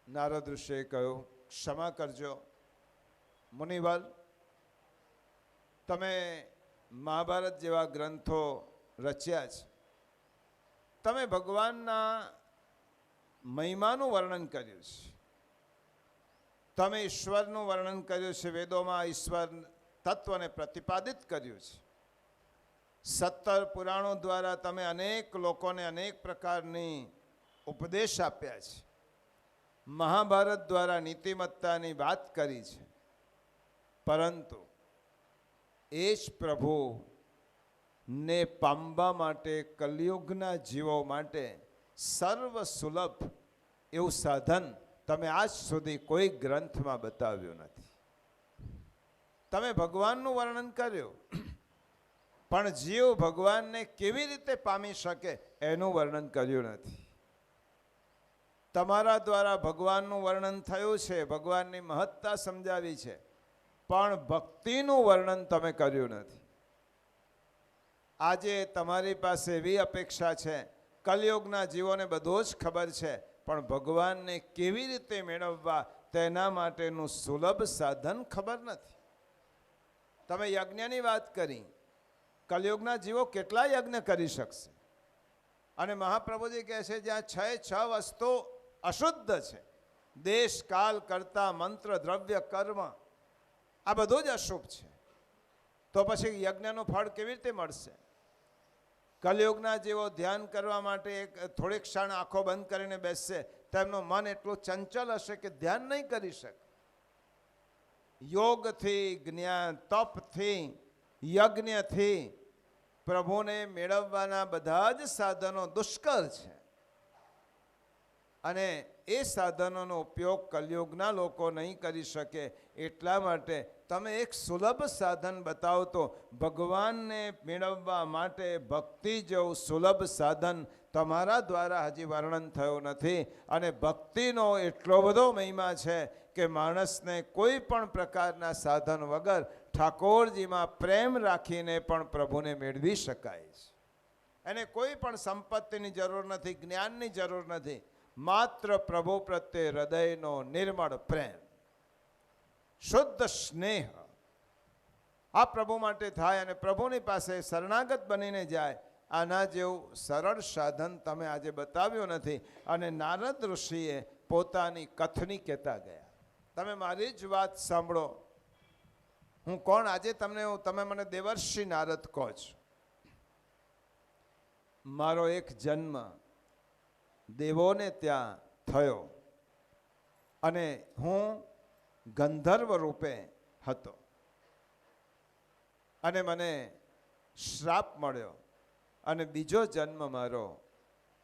Speaker 1: નારદ ઋષિએ કહ્યું, ક્ષમા કરજો મુનિવર, તમે મહાભારત જેવા ગ્રંથો રચ્યા છે, તમે ભગવાનના મહિમાનું વર્ણન કર્યું છે, તમે ઈશ્વરનું વર્ણન કર્યું છે, વેદોમાં ઈશ્વર તત્વને પ્રતિપાદિત કર્યું છે. 17 પુરાણો દ્વારા તમે અનેક લોકોને અનેક પ્રકારની ઉપદેશ આપ્યા છે. મહાભારત દ્વારા નીતિમત્તાની વાત કરી છે. પરંતુ એ જ પ્રભુને પામવા માટે કલિયુગના જીવો માટે સર્વ સુલભ એવું સાધન તમે આજ સુધી કોઈ ગ્રંથમાં બતાવ્યું નથી. તમે ભગવાનનું વર્ણન કર્યું, પણ જીવ ભગવાનને કેવી રીતે પામી શકે એનું વર્ણન કર્યું નથી. તમારા દ્વારા ભગવાનનું વર્ણન થયું છે, ભગવાનની મહત્તા સમજાવી છે, પણ ભક્તિનું વર્ણન તમે કર્યું નથી. આજે તમારી પાસે એવી અપેક્ષા છે, કલયુગના જીવોને બધું જ ખબર છે, પણ ભગવાનને કેવી રીતે મેળવવા તેના માટેનું સુલભ સાધન ખબર નથી. તમે યજ્ઞની વાત કરી, કલયુગના જીવો કેટલા યજ્ઞ કરી શકશે? અને મહાપ્રભુજી કહે છે જ્યાં છ વસ્તુ અશુદ્ધ છે, દેશ કાલ કરતા મંત્ર દ્રવ્ય કર્મ, આ બધું જ અશુભ છે, તો પછી યજ્ઞનું ફળ કેવી રીતે મળશે? કલયુગના જેવો ધ્યાન કરવા માટે એક થોડીક ક્ષણ આંખો બંધ કરીને બેસશે, તેમનું મન એટલું ચંચલ હશે કે ધ્યાન નહીં કરી શકે. યોગથી, જ્ઞાન, તપથી, યજ્ઞથી પ્રભુને મેળવવાના બધા જ સાધનો દુષ્કર છે, અને એ સાધનોનો ઉપયોગ કલયુગના લોકો નહીં કરી શકે. એટલા માટે તમે એક સુલભ સાધન બતાવો તો ભગવાનને મેળવવા માટે ભક્તિ જેવું સુલભ સાધન તમારા દ્વારા હજી વર્ણન થયું નથી. અને ભક્તિનો એટલો બધો મહિમા છે કે માણસને કોઈ પણ પ્રકારના સાધન વગર ઠાકોરજીમાં પ્રેમ રાખીને પણ પ્રભુને મેળવી શકાય છે. એને કોઈ પણ સંપત્તિની જરૂર નથી, જ્ઞાનની જરૂર નથી, માત્ર પ્રભુ પ્રત્યે હૃદયનો નિર્મળ પ્રેમ, શુદ્ધ સ્નેહ આ પ્રભુ માટે થાય અને પ્રભુની પાસે શરણાગત બનીને જાય. આના જેવું સરળ સાધન તમે આજે બતાવ્યું નથી. અને નારદ ઋષિએ પોતાની કથની કહેતા ગયા. તમે મારી જ વાત સાંભળો. હું કોણ આજે તમે મને દેવર્ષિ નારદ કહો છો. મારો એક જન્મ દેવોને ત્યાં થયો અને હું ગંધર્વ રૂપે હતો, અને મને શ્રાપ મળ્યો, અને બીજો જન્મ મારો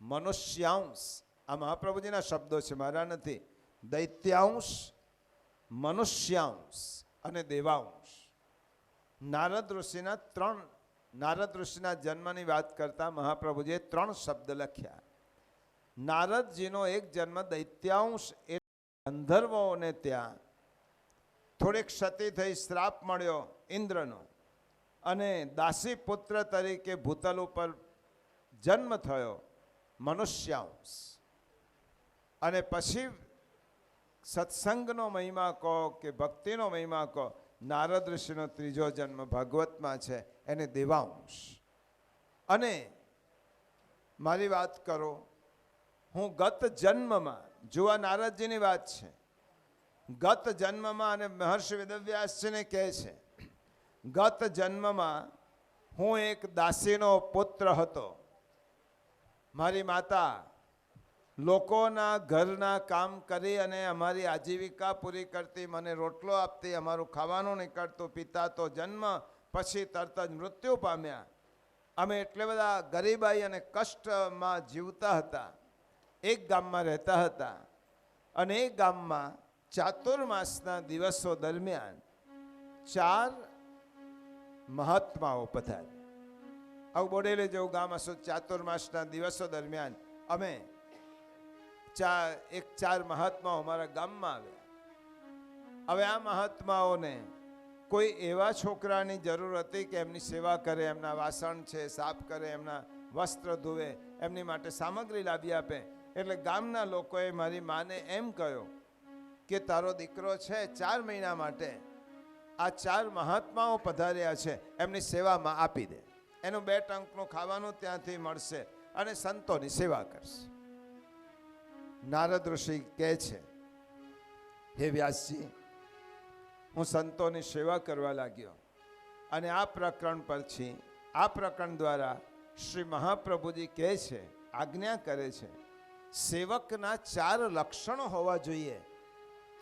Speaker 1: મનુષ્યાંશ, આ મહાપ્રભુજીના શબ્દો છે, મારા નથી, દૈત્યાંશ, મનુષ્યાંશ અને દેવાંશ. નારદ ઋષિના જન્મની વાત કરતા મહાપ્રભુજીએ 3 શબ્દ લખ્યા. નારદજીનો એક જન્મ દૈત્યાંશ એ ગંધર્વોને ત્યાં થોડીક ક્ષતિ થઈ, શ્રાપ મળ્યો ઇન્દ્રનો, અને દાસી પુત્ર તરીકે ભૂતલ ઉપર જન્મ થયો મનુષ્યાંશ. અને પછી સત્સંગનો મહિમા કહો કે ભક્તિનો મહિમા કહો, નારદ ઋષિનો ત્રીજો જન્મ ભાગવતમાં છે, એને દેવાંશ. અને મારી વાત કરો, હું ગત જન્મમાં, જો આ નારદજીની વાત છે, ગત જન્મમાં, અને મહર્ષિ વેદવ્યાસજીને કહે છે, ગત જન્મમાં હું એક દાસીનો પુત્ર હતો. મારી માતા લોકોના ઘરના કામ કરી અને અમારી આજીવિકા પૂરી કરતી, મને રોટલો આપતી, અમારું ખાવાનું નીકળતું. પિતા તો જન્મ પછી તરત જ મૃત્યુ પામ્યા. અમે એટલે બધા ગરીબાઈ અને કષ્ટમાં જીવતા હતા. એક ગામમાં રહેતા હતા, અને એ ગામમાં ચાતુર્માસના દિવસો દરમિયાન 4 મહાત્માઓ પધાર્યા. આવું બોડેલી જેવું ગામ હશું. ચાતુર્માસના દિવસો દરમિયાન અમે 4 મહાત્માઓ અમારા ગામમાં આવ્યા. હવે આ મહાત્માઓને કોઈ એવા છોકરાની જરૂર હતી કે એમની સેવા કરે, એમના વાસણ છે સાફ કરે, એમના વસ્ત્ર ધોવે, એમની માટે સામગ્રી લાવી આપે. એટલે ગામના લોકોએ મારી માને એમ કહ્યું કે તારો દીકરો છે, 4 મહિના માટે આ 4 મહાત્માઓ પધાર્યા છે, એમની સેવામાં આપી દે. એનું 2 ટંકનું ખાવાનું ત્યાંથી મળશે અને સંતોની સેવા કરશે. નારદ ઋષિ કહે છે, હે વ્યાસજી, હું સંતોની સેવા કરવા લાગ્યો, અને આ પ્રકરણ દ્વારા શ્રી મહાપ્રભુજી કહે છે, આજ્ઞા કરે છે, સેવકના 4 લક્ષણો હોવા જોઈએ.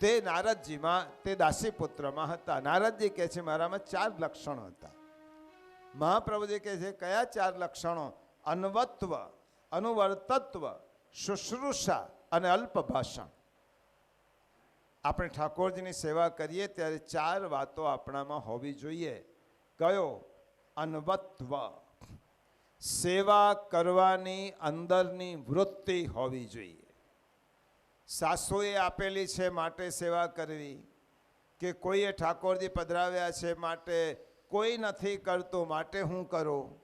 Speaker 1: તે નારદજીમાં, તે દાસીપુત્રમાં હતા. નારદજી કહે છે મારામાં 4 લક્ષણો હતા. મહાપ્રભુજી કહે છે કયા 4 લક્ષણો? અન્વત્વ, અનુવર્તત્વ, શુશ્રૂષા અને અલ્પ ભાષણ. આપણે ઠાકોરજીની સેવા કરીએ ત્યારે 4 વાતો આપણામાં હોવી જોઈએ. કયો? અન્વત્વ, સેવા કરવાની અંદરની વૃત્તિ હોવી જોઈએ. સાસુએ આપેલી છે માટે સેવા કરવી, કે કોઈએ ઠાકોરજી પધરાવ્યા છે માટે, કોઈ નથી કરતું માટે હું કરું,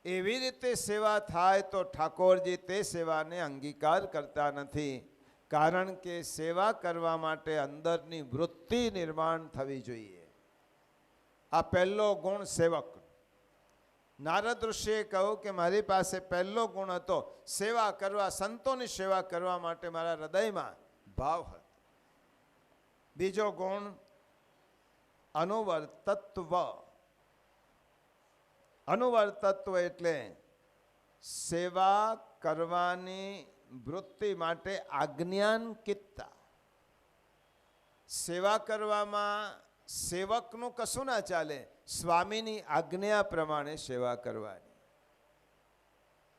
Speaker 1: એવી રીતે સેવા થાય તો ઠાકોરજી તે સેવાને અંગીકાર કરતા નથી. કારણ કે સેવા કરવા માટે અંદરની વૃત્તિ નિર્માણ થવી જોઈએ. આ પહેલો ગુણ સેવક. નારદ ઋષિએ કહ્યું કે મારી પાસે પહેલો ગુણ હતો સેવા કરવા, સંતોની સેવા કરવા માટે મારા હૃદયમાં ભાવ હતો. બીજો ગુણ અનુવર્તત્વ. અનુવર્તત્વ એટલે સેવા કરવાની વૃત્તિ માટે આજ્ઞાનકિતતા. સેવા કરવામાં સેવકનું કશું ના ચાલે, સ્વામીની આજ્ઞા પ્રમાણે સેવા કરવાની.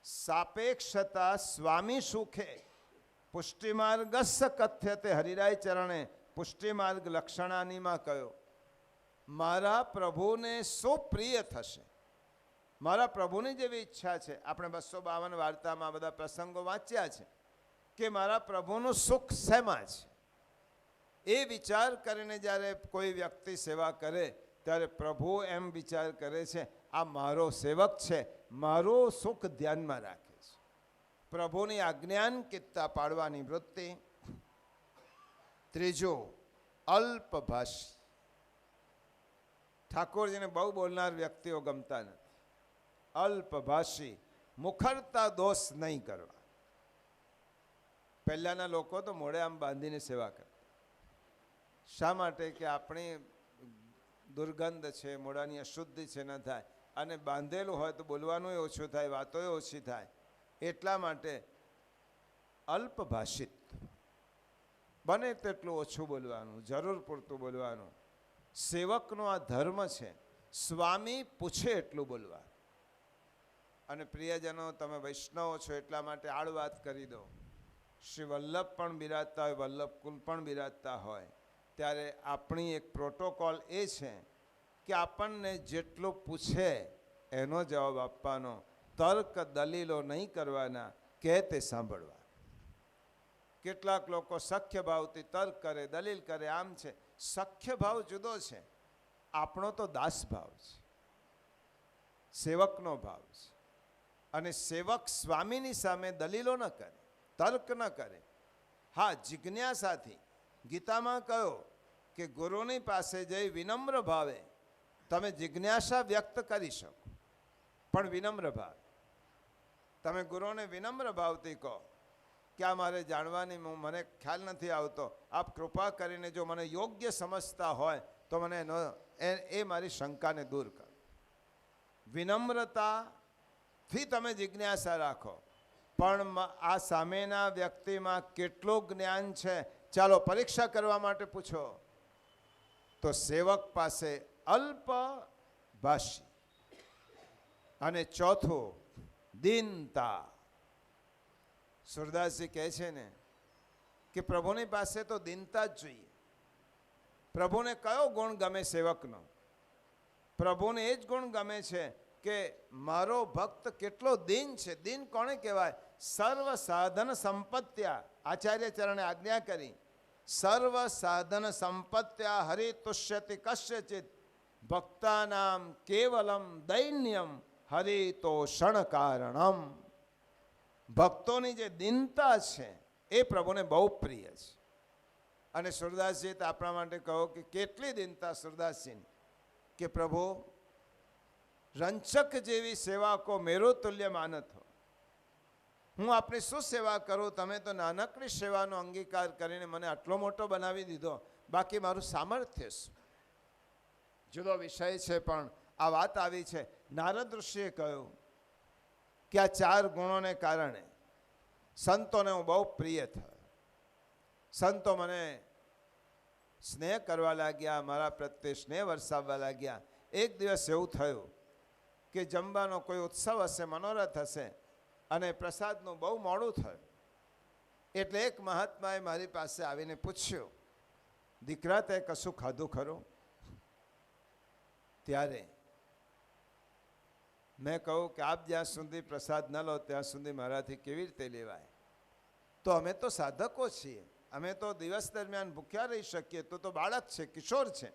Speaker 1: સાપેક્ષતા સ્વામી સુખે પુષ્ટિમાર્ગસ્સ કથ્યતે. હરિરાય ચરણે પુષ્ટિમાર્ગ લક્ષણાનીમાં કહ્યો મારા પ્રભુને શું પ્રિય થશે, મારા પ્રભુની જેવી ઈચ્છા છે. આપણે 252 વાર્તામાં બધા પ્રસંગો વાંચ્યા છે કે મારા પ્રભુનું સુખ શેમાં છે. એ વિચાર કરીને જ્યારે કોઈ વ્યક્તિ સેવા કરે ત્યારે પ્રભુ એમ વિચાર કરે છે આ મારો સેવક છે, મારું સુખ ધ્યાનમાં રાખે છે. પ્રભુની આજ્ઞાનકિતતા પાડવાની વૃત્તિ. ત્રીજું અલ્પભાષી. ઠાકોરજીને બહુ બોલનાર વ્યક્તિઓ ગમતા નથી. અલ્પભાષી, મુખરતા દોષ નહીં કરવા. પહેલાના લોકો તો મોઢે આમ બાંધીને સેવા કરે. શા માટે? કે આપણી દુર્ગંધ છે, મોઢાની અશુદ્ધિ છે ન થાય. અને બાંધેલું હોય તો બોલવાનું ઓછું થાય, વાતો ઓછી થાય. એટલા માટે અલ્પભાષિત, બને તેટલું ઓછું બોલવાનું, જરૂર પૂરતું બોલવાનું. સેવકનો આ ધર્મ છે. સ્વામી પૂછે એટલું બોલવાનું. અને પ્રિયજનો, તમે વૈષ્ણવો છો એટલા માટે આડ વાત કરી દો. શ્રી વલ્લભ પણ બિરાજતા હોય, વલ્લભકુલ પણ બિરાજતા હોય, ત્યારે આપણી એક પ્રોટોકોલ એ છે કે આપણને જેટલું પૂછે એનો જવાબ આપવાનો. તર્ક દલીલો નહીં કરવાના, કહે તે સાંભળવા. કેટલાક લોકો સખ્ય ભાવથી તર્ક કરે, દલીલ કરે. આમ છે, સખ્ય ભાવ જુદો છે, આપણો તો દાસ ભાવ છે, સેવકનો ભાવ છે. અને સેવક સ્વામીની સામે દલીલો ન કરે, તર્ક ન કરે. હા, જિજ્ઞાસાથી. ગીતામાં કહ્યું કે ગુરુની પાસે જઈ વિનમ્ર ભાવે તમે જિજ્ઞાસા વ્યક્ત કરી શકો, પણ વિનમ્ર ભાવ. તમે ગુરુને વિનમ્ર ભાવથી કહો કે આ મારે જાણવાની, મને ખ્યાલ નથી આવતો, આપ કૃપા કરીને જો મને યોગ્ય સમજતા હોય તો મને એ મારી શંકાને દૂર કરો. વિનમ્રતાથી તમે જિજ્ઞાસા રાખો. પણ આ સામેના વ્યક્તિમાં કેટલું જ્ઞાન છે ચાલો પરીક્ષા કરવા માટે પૂછો. તો સેવક પાસે અલ્પભાષી. અને ચોથું દીનતા. સુરદાસજી કહે છે ને કે પ્રભુની પાસે તો દીનતા જ જોઈએ. પ્રભુને કયો ગુણ ગમે સેવકનો? પ્રભુને એ જ ગુણ ગમે છે કે મારો ભક્ત કેટલો દીન છે. દીન કોને કહેવાય? સર્વ સાધન સંપત્ત્યા. આચાર્ય ચરણે આજ્ઞા કરી, સર્વ સાધન સંપત્ત્યા હરિતુષ્યતિ કસ્યચિત ભક્તાનામ કેવલમ દૈન્યમ હરિતોષણ કારણમ. ભક્તોની જે દીનતા છે એ પ્રભુને બહુ પ્રિય છે. અને સુરદાસજી તો આપણા માટે કહો કે કેટલી દીનતા સુરદાસજીની, કે પ્રભુ રંચક જેવી સેવા કો મેરો તુલ્ય માનત હો. હું આપની શું સેવા કરું? તમે તો નાનકડી સેવાનો અંગીકાર કરીને મને આટલો મોટો બનાવી દીધો, બાકી મારું સામર્થ્ય શું? જુદો વિષય છે, પણ આ વાત આવી છે. નારદ ઋષિએ કહ્યું કે આ 4 ગુણોને કારણે સંતોને હું બહુ પ્રિય થયો. સંતો મને સ્નેહ કરવા લાગ્યા, મારા પ્રત્યે સ્નેહ વરસાવવા લાગ્યા. એક દિવસ એવું થયું કે જમવાનો કોઈ ઉત્સવ હશે, મનોરથ હશે, અને પ્રસાદનું બહુ મોડું થયું. એટલે એક મહાત્માએ મારી પાસે આવીને પૂછ્યું, દીકરા તે કશું ખાધું ખરું? ત્યારે મેં કહું કે આપ જ્યાં સુધી પ્રસાદ ન લો ત્યાં સુધી મારાથી કેવી રીતે લેવાય? તો અમે તો સાધકો છીએ, અમે તો દિવસ દરમિયાન ભૂખ્યા રહી શકીએ, તો બાળક છે, કિશોર છે.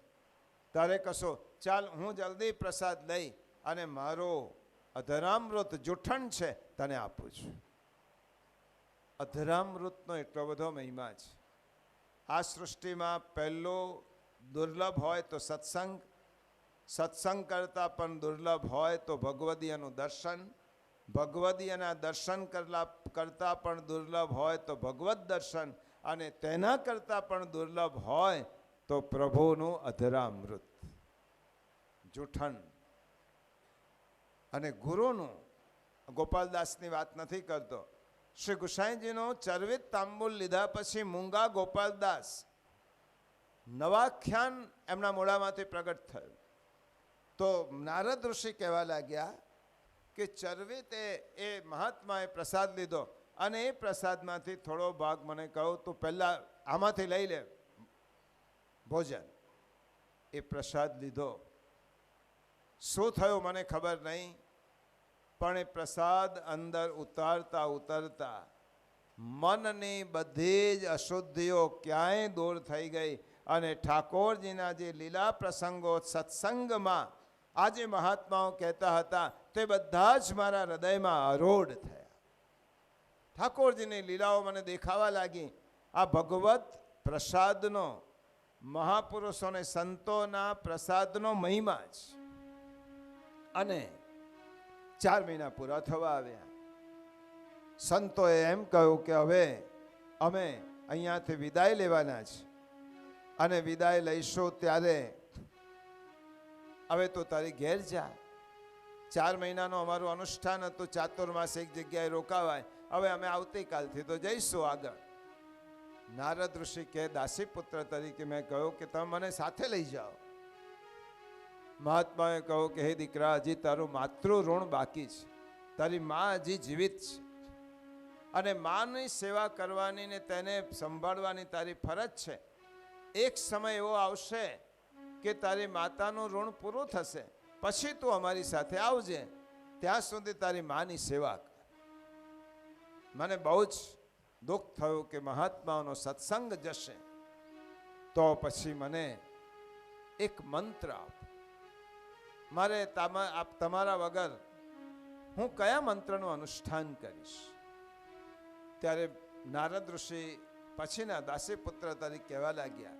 Speaker 1: તારે કશો, ચાલ હું જલ્દી પ્રસાદ લઈ અને મારો અધરામૃત જૂઠણ છે તને આપું છું. અધરામૃતનો એટલો બધો મહિમા છે. આ સૃષ્ટિમાં પહેલો દુર્લભ હોય તો સત્સંગ, સત્સંગ કરતાં પણ દુર્લભ હોય તો ભગવદીયનું દર્શન, ભગવદીયના દર્શન કરતાં પણ દુર્લભ હોય તો ભગવદ દર્શન, અને તેના કરતાં પણ દુર્લભ હોય તો પ્રભુનું અધરામૃત જૂઠણ. અને ગુરુનું, ગોપાલદાસની વાત નથી કરતો, શ્રી ગુસાઈજીનો ચરવિત તાંબુલ લીધા પછી મૂંગા ગોપાલદાસ નવાખ્યાન એમના મોઢામાંથી પ્રગટ થયું. તો નારદ ઋષિ કહેવા લાગ્યા કે ચરવિત એ મહાત્માએ પ્રસાદ લીધો, અને એ પ્રસાદમાંથી થોડો ભાગ મને કહું તું પહેલાં આમાંથી લઈ લે ભોજન. એ પ્રસાદ લીધો. શું થયું મને ખબર નહીં, પણ એ પ્રસાદ અંદર ઉતારતા ઉતારતા મનની બધી જ અશુદ્ધિઓ ક્યાંય દૂર થઈ ગઈ, અને ઠાકોરજીના જે લીલા પ્રસંગો સત્સંગમાં આજે મહાત્માઓ કહેતા હતા તે બધા જ મારા હૃદયમાં આરૂઢ થયા. ઠાકોરજીની લીલાઓ મને દેખાવા લાગી. આ ભગવત પ્રસાદનો, મહાપુરુષોને સંતોના પ્રસાદનો મહિમા છે. અને 4 મહિના પૂરા થવા આવ્યા. સંતોએ એમ કહ્યું કે હવે અમે અહીંયાથી વિદાય લેવાના છે, અને વિદાય લઈશું ત્યારે હવે તો તારી ઘેર જા. 4 મહિનાનું અમારું અનુષ્ઠાન હતું, ચાતુર્માસ એક જગ્યાએ રોકાવાય, હવે અમે આવતીકાલથી તો જઈશું આગળ. નારદ ઋષિ કે દાસીપુત્ર તરીકે મેં કહ્યું કે તમે મને સાથે લઈ જાઓ. મહાત્માએ કહ્યું કે હે દીકરા, હજી તારું માતૃ ઋણ બાકી છે, તારી મા હજી જીવિત છે, અને માની સેવા કરવાની ને તેને સંભાળવાની તારી ફરજ છે. એક સમય એવો આવશે કે તારી માતાનું ઋણ પૂરું થશે, પછી તું અમારી સાથે આવજે, ત્યાં સુધી તારી માની સેવા કર. મને બહુ જ દુઃખ થયું કે મહાત્માઓનો સત્સંગ જશે, તો પછી મને એક મંત્ર આપ. મારે તમારા વગર હું કયા મંત્રનું અનુષ્ઠાન કરીશ? ત્યારે નારદ ઋષિ પછીના દાસીપુત્ર તરીકે કહેવા લાગ્યા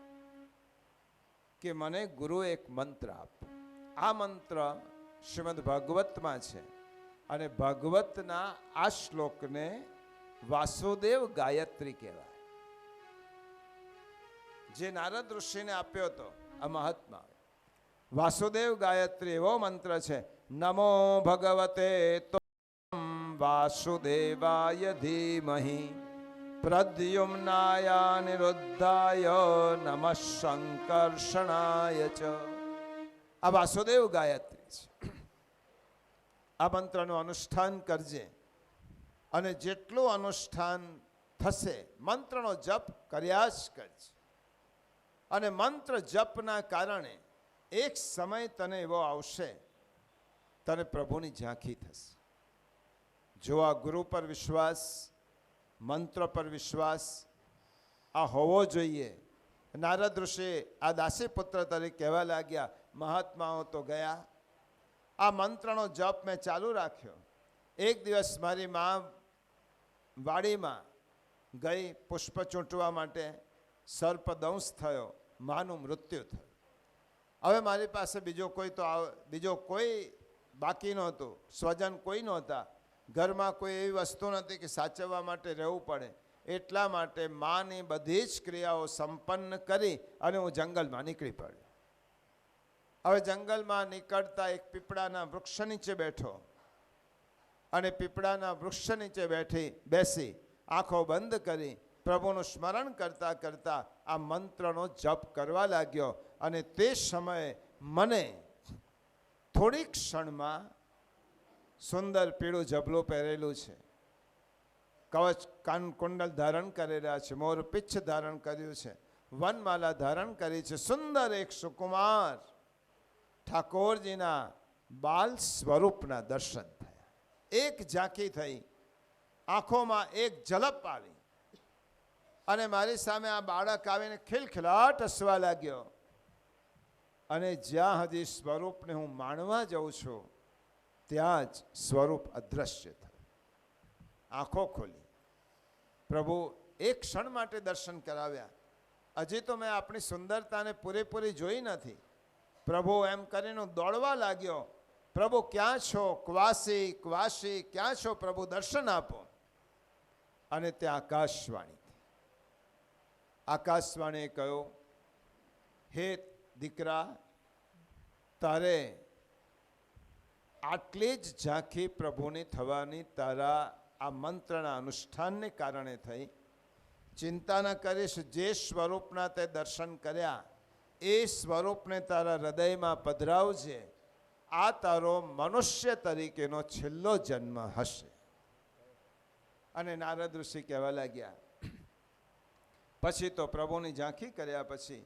Speaker 1: કે મને ગુરુ એક મંત્ર આપ. આ મંત્ર શ્રીમદ ભાગવતમાં છે, અને ભાગવતના આ શ્લોકને વાસુદેવ ગાયત્રી કહેવાય. જે નારદ ઋષિને આપ્યો હતો આ મહાત્મા, વાસુદેવ ગાયત્રી એવો મંત્ર છે. નમો ભગવતે વાસુદેવાય ધીમહિ પ્રદ્યુમ્નાય નિરુદ્ધાય નમઃ સંકર્ષણાય ચ. આ વાસુદેવ ગાયત્રી છે. આ મંત્રનું અનુષ્ઠાન કરજે, અને જેટલું અનુષ્ઠાન થશે મંત્રનો જપ કર્યા જ કરજે. અને મંત્ર જપના કારણે એક સમય તને એવો આવશે, તને પ્રભુની ઝાંખી થશે. જો આ ગુરુ પર વિશ્વાસ, મંત્ર પર વિશ્વાસ આ હોવો જોઈએ. નારદ ઋષિ આ દાસીપુત્ર તરીકે કહેવા લાગ્યા, મહાત્માઓ તો ગયા. આ મંત્રનો જપ મેં ચાલુ રાખ્યો. એક દિવસ મારી મા વાડીમાં ગઈ પુષ્પ ચૂંટવા માટે, સર્પદંશ થયો, માનું મૃત્યુ થયું. હવે મારી પાસે બીજો કોઈ બાકી નહોતું, સ્વજન કોઈ નહોતા, ઘરમાં કોઈ એવી વસ્તુ નથી કે સાચવવા માટે રહેવું પડે. એટલા માટે માની બધી જ ક્રિયાઓ સંપન્ન કરી અને હું જંગલમાં નીકળી પડ્યો. હવે જંગલમાં નીકળતા એક પીપળાના વૃક્ષ નીચે બેઠો, અને પીપળાના વૃક્ષ નીચે બેસી આંખો બંધ કરી પ્રભુનું સ્મરણ કરતાં કરતાં આ મંત્રનો જપ કરવા લાગ્યો. અને તે સમયે મને થોડીક ક્ષણમાં સુંદર પીળું જબલું પહેરેલું છે, કવચ કાન કુંડલ ધારણ કરેલા છે, મોર પીછ ધારણ કર્યું છે, વનમાલા ધારણ કરી છે, સુંદર એક સુકુમાર ઠાકોરજીના બાલ સ્વરૂપના દર્શન થયા. એક ઝાંખી થઈ, આંખોમાં એક ઝલપ આવી અને મારી સામે આ બાળક આવીને ખિલખિલાટ હસવા લાગ્યો. અને જ્યાં હજી સ્વરૂપને હું માણવા જાઉં છું ત્યાં જ સ્વરૂપ અદૃશ્ય થયું. આંખો ખોલી, પ્રભુ એક ક્ષણ માટે દર્શન કરાવ્યા. હજી તો મેં આપણી સુંદરતાને પૂરેપૂરી જોઈ નથી. પ્રભુ એમ કરીને દોડવા લાગ્યો, પ્રભુ ક્યાં છો? ક્વાસી ક્વાસી ક્યાં છો? પ્રભુ દર્શન આપો. અને ત્યાં આકાશવાણીએ કહ્યું, હે દીકરા, તારે આટલી જ ઝાંખી પ્રભુની થવાની તારા આ મંત્રના અનુષ્ઠાનને કારણે થઈ. ચિંતા ન કરીશ, જે સ્વરૂપના તે દર્શન કર્યા એ સ્વરૂપને તારા હૃદયમાં પધરાવજે. આ તારો મનુષ્ય તરીકેનો છેલ્લો જન્મ હશે. અને નારદ ઋષિ કહેવા લાગ્યા. પછી તો પ્રભુની ઝાંખી કર્યા પછી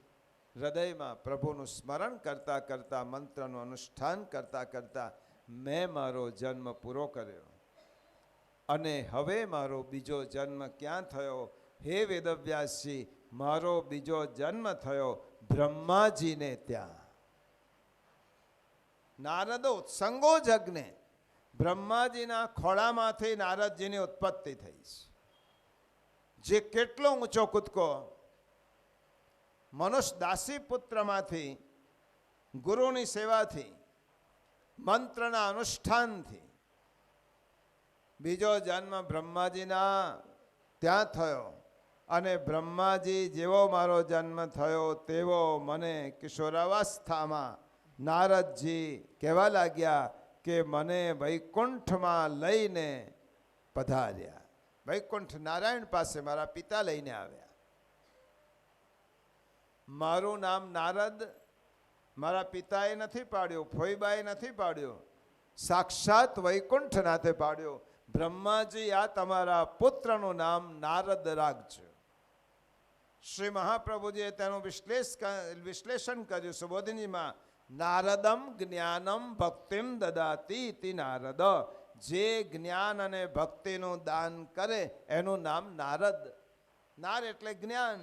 Speaker 1: હૃદયમાં પ્રભુનું સ્મરણ કરતાં કરતાં, મંત્રનું અનુષ્ઠાન કરતાં કરતાં મેં મારો જન્મ પૂરો કર્યો. અને હવે મારો બીજો જન્મ ક્યાં થયો? હે વેદવ્યાસજી, મારો બીજો જન્મ થયો બ્રહ્માજીને ત્યાં. નારદો ઉત્સંગો જગને, બ્રહ્માજીના ખોળામાંથી નારદજીની ઉત્પત્તિ થઈ છે. જે કેટલો ઊંચો કૂદકો! મનુષ્ય દાસી પુત્રમાંથી, ગુરુની સેવાથી, મંત્રના અનુષ્ઠાનથી બીજો જન્મ બ્રહ્માજીના ત્યાં થયો. અને બ્રહ્માજી જેવો મારો જન્મ થયો તેવો મને કિશોરાવસ્થામાં નારદજી કહેવા લાગ્યા કે મને વૈકુંઠમાં લઈને પધાર્યા. વૈકુંઠ નારાયણ પાસે મારા પિતા લઈને આવ્યા. મારું નામ નારદ મારા પિતાએ નથી પાડ્યું, ફોઈબાએ નથી પાડ્યું, સાક્ષાત વૈકુંઠનાથે પાડ્યો. બ્રહ્માજી, આ તમારા પુત્રનું નામ નારદ રાખજો. શ્રી મહાપ્રભુજીએ તેનું વિશ્લેષણ કર્યું સુબોધિનીમાં. નારદમ જ્ઞાનમ ભક્તિમ દદાતિ ઇતિ નારદ. જે જ્ઞાન અને ભક્તિનું દાન કરે એનું નામ નારદ. નાર એટલે જ્ઞાન,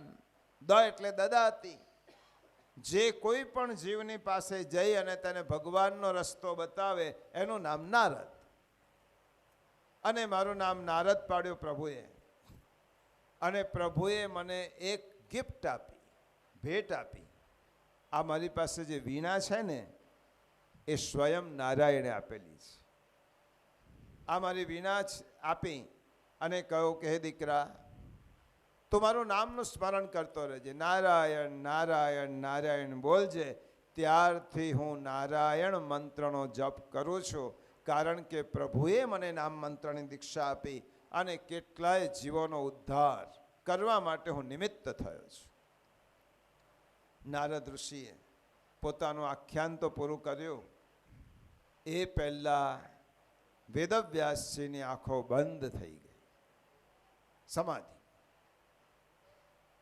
Speaker 1: દ એટલે દદાતિ. જે કોઈ પણ જીવની પાસે જઈ અને તેને ભગવાનનો રસ્તો બતાવે એનું નામ નારદ. અને મારું નામ નારદ પાડ્યું પ્રભુએ. અને પ્રભુએ મને એક ગિફ્ટ આપી, ભેટ આપી. આ મારી પાસે જે વીણા છે ને એ સ્વયં નારાયણે આપેલી છે. આ મારી વીણા આપી અને કહ્યું કે હે દીકરા, તું મારું નામનું સ્મરણ કરતો રહેજે. નારાયણ નારાયણ નારાયણ બોલજે. ત્યારથી હું નારાયણ મંત્રનો જપ કરું છું. કારણ કે પ્રભુએ મને નામ મંત્રની દીક્ષા આપી અને કેટલાય જીવોનો ઉદ્ધાર કરવા માટે હું નિમિત્ત થયો છું. નારદ ઋષિએ પોતાનું આખ્યાન તો પૂરું કર્યું. એ પહેલાં વેદવ્યાસજીની આંખો બંધ થઈ ગઈ, સમાધિ.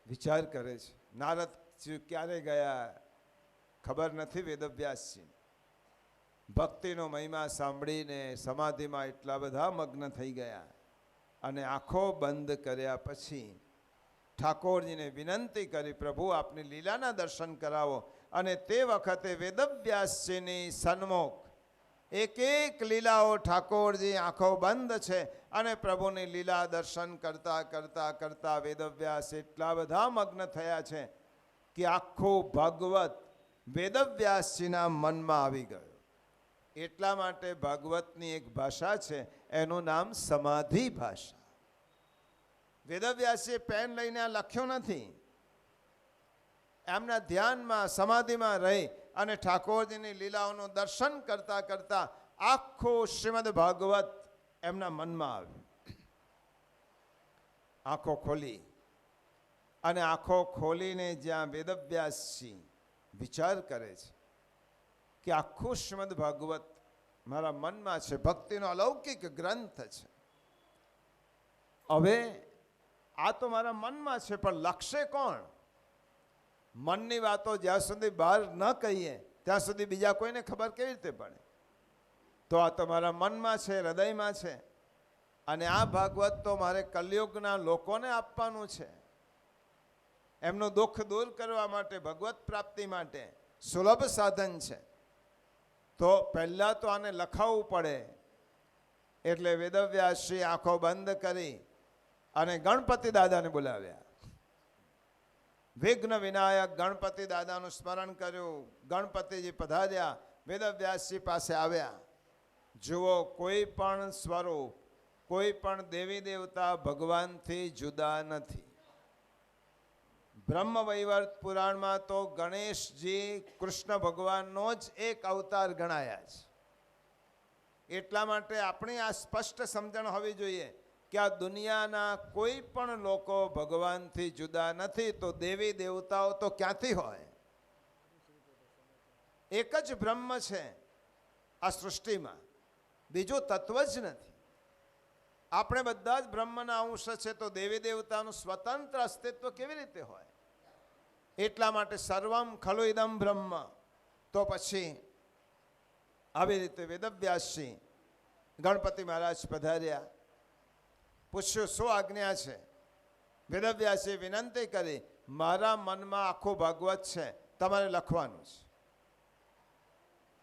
Speaker 1: વિચાર કરે છે, નારદજી ક્યારે ગયા ખબર નથી વેદવ્યાસજી. ભક્તિનો મહિમા સાંભળીને સમાધિમાં એટલા બધા મગ્ન થઈ ગયા. અને આંખો બંધ કર્યા પછી ઠાકોરજીને વિનંતી કરી, પ્રભુ આપની લીલાના દર્શન કરાવો. અને તે વખતે વેદવ્યાસજીની સન્મુખ એક એક લીલાઓ ઠાકોરજી આંખો બંધ છે અને પ્રભુની લીલા દર્શન કરતા કરતા કરતા વેદવ્યાસ એટલા બધા મગ્ન થયા છે કે આખું ભાગવત વેદવ્યાસજીના મનમાં આવી ગયું. એટલા માટે ભાગવતની એક ભાષા છે, એનું નામ સમાધિ ભાષા. વેદવ્યાસે પેન લઈને આ લખ્યો નથી. એમના ધ્યાનમાં, સમાધિમાં રહી અને ઠાકોરજીની લીલાઓનું દર્શન કરતા કરતા આખું શ્રીમદ ભાગવત એમના મનમાં આવ્યું. આંખો ખોલી અને આંખો ખોલીને જ્યાં વેદવ્યાસજી વિચાર કરે છે કે આખું શ્રીમદ ભાગવત મારા મનમાં છે, ભક્તિનો અલૌકિક ગ્રંથ છે. હવે આ તો મારા મનમાં છે, પણ લખશે કોણ? મનની વાતો જ્યાં સુધી બહાર ન કહીએ ત્યાં સુધી બીજા કોઈને ખબર કેવી રીતે પડે? તો આ તો મારા મનમાં છે, હૃદયમાં છે, અને આ ભાગવત તો મારે કલયુગના લોકોને આપવાનું છે. એમનું દુઃખ દૂર કરવા માટે, ભગવત પ્રાપ્તિ માટે સુલભ સાધન છે. તો પહેલાં તો આને લખાવવું પડે. એટલે વેદવ્યાસજી આંખો બંધ કરી અને ગણપતિ દાદાને બોલાવ્યા. વિઘ્ન વિનાયક ગણપતિ દાદાનું સ્મરણ કર્યું. ગણપતિજી પધાર્યા, વેદવ્યાસજી પાસે આવ્યા. જુઓ, કોઈ પણ સ્વરૂપ, કોઈ પણ દેવી દેવતા ભગવાનથી જુદા નથી. બ્રહ્મ વૈવર્ત પુરાણમાં તો ગણેશજી કૃષ્ણ ભગવાનનો જ એક અવતાર ગણાયા છે. એટલા માટે આપણી આ સ્પષ્ટ સમજણ હોવી જોઈએ કે આ દુનિયાના કોઈ પણ લોકો ભગવાનથી જુદા નથી. તો દેવી દેવતાઓ તો ક્યાંથી હોય? એક જ બ્રહ્મ છે આ સૃષ્ટિમાં, બીજું તત્વ જ નથી. આપણે બધા જ બ્રહ્મના અંશ છે, તો દેવી દેવતાનું સ્વતંત્ર અસ્તિત્વ કેવી રીતે હોય? એટલા માટે સર્વમ ખલુ ઇદમ બ્રહ્મ. તો પછી આવી રીતે વેદવ્યાસજી ગણપતિ મહારાજ પધાર્યા. પૂછ્યું, શું આજ્ઞા છે? વેદવ્યાસે વિનંતી કરી, મારા મનમાં આખું ભાગવત છે, તમારે લખવાનું છે.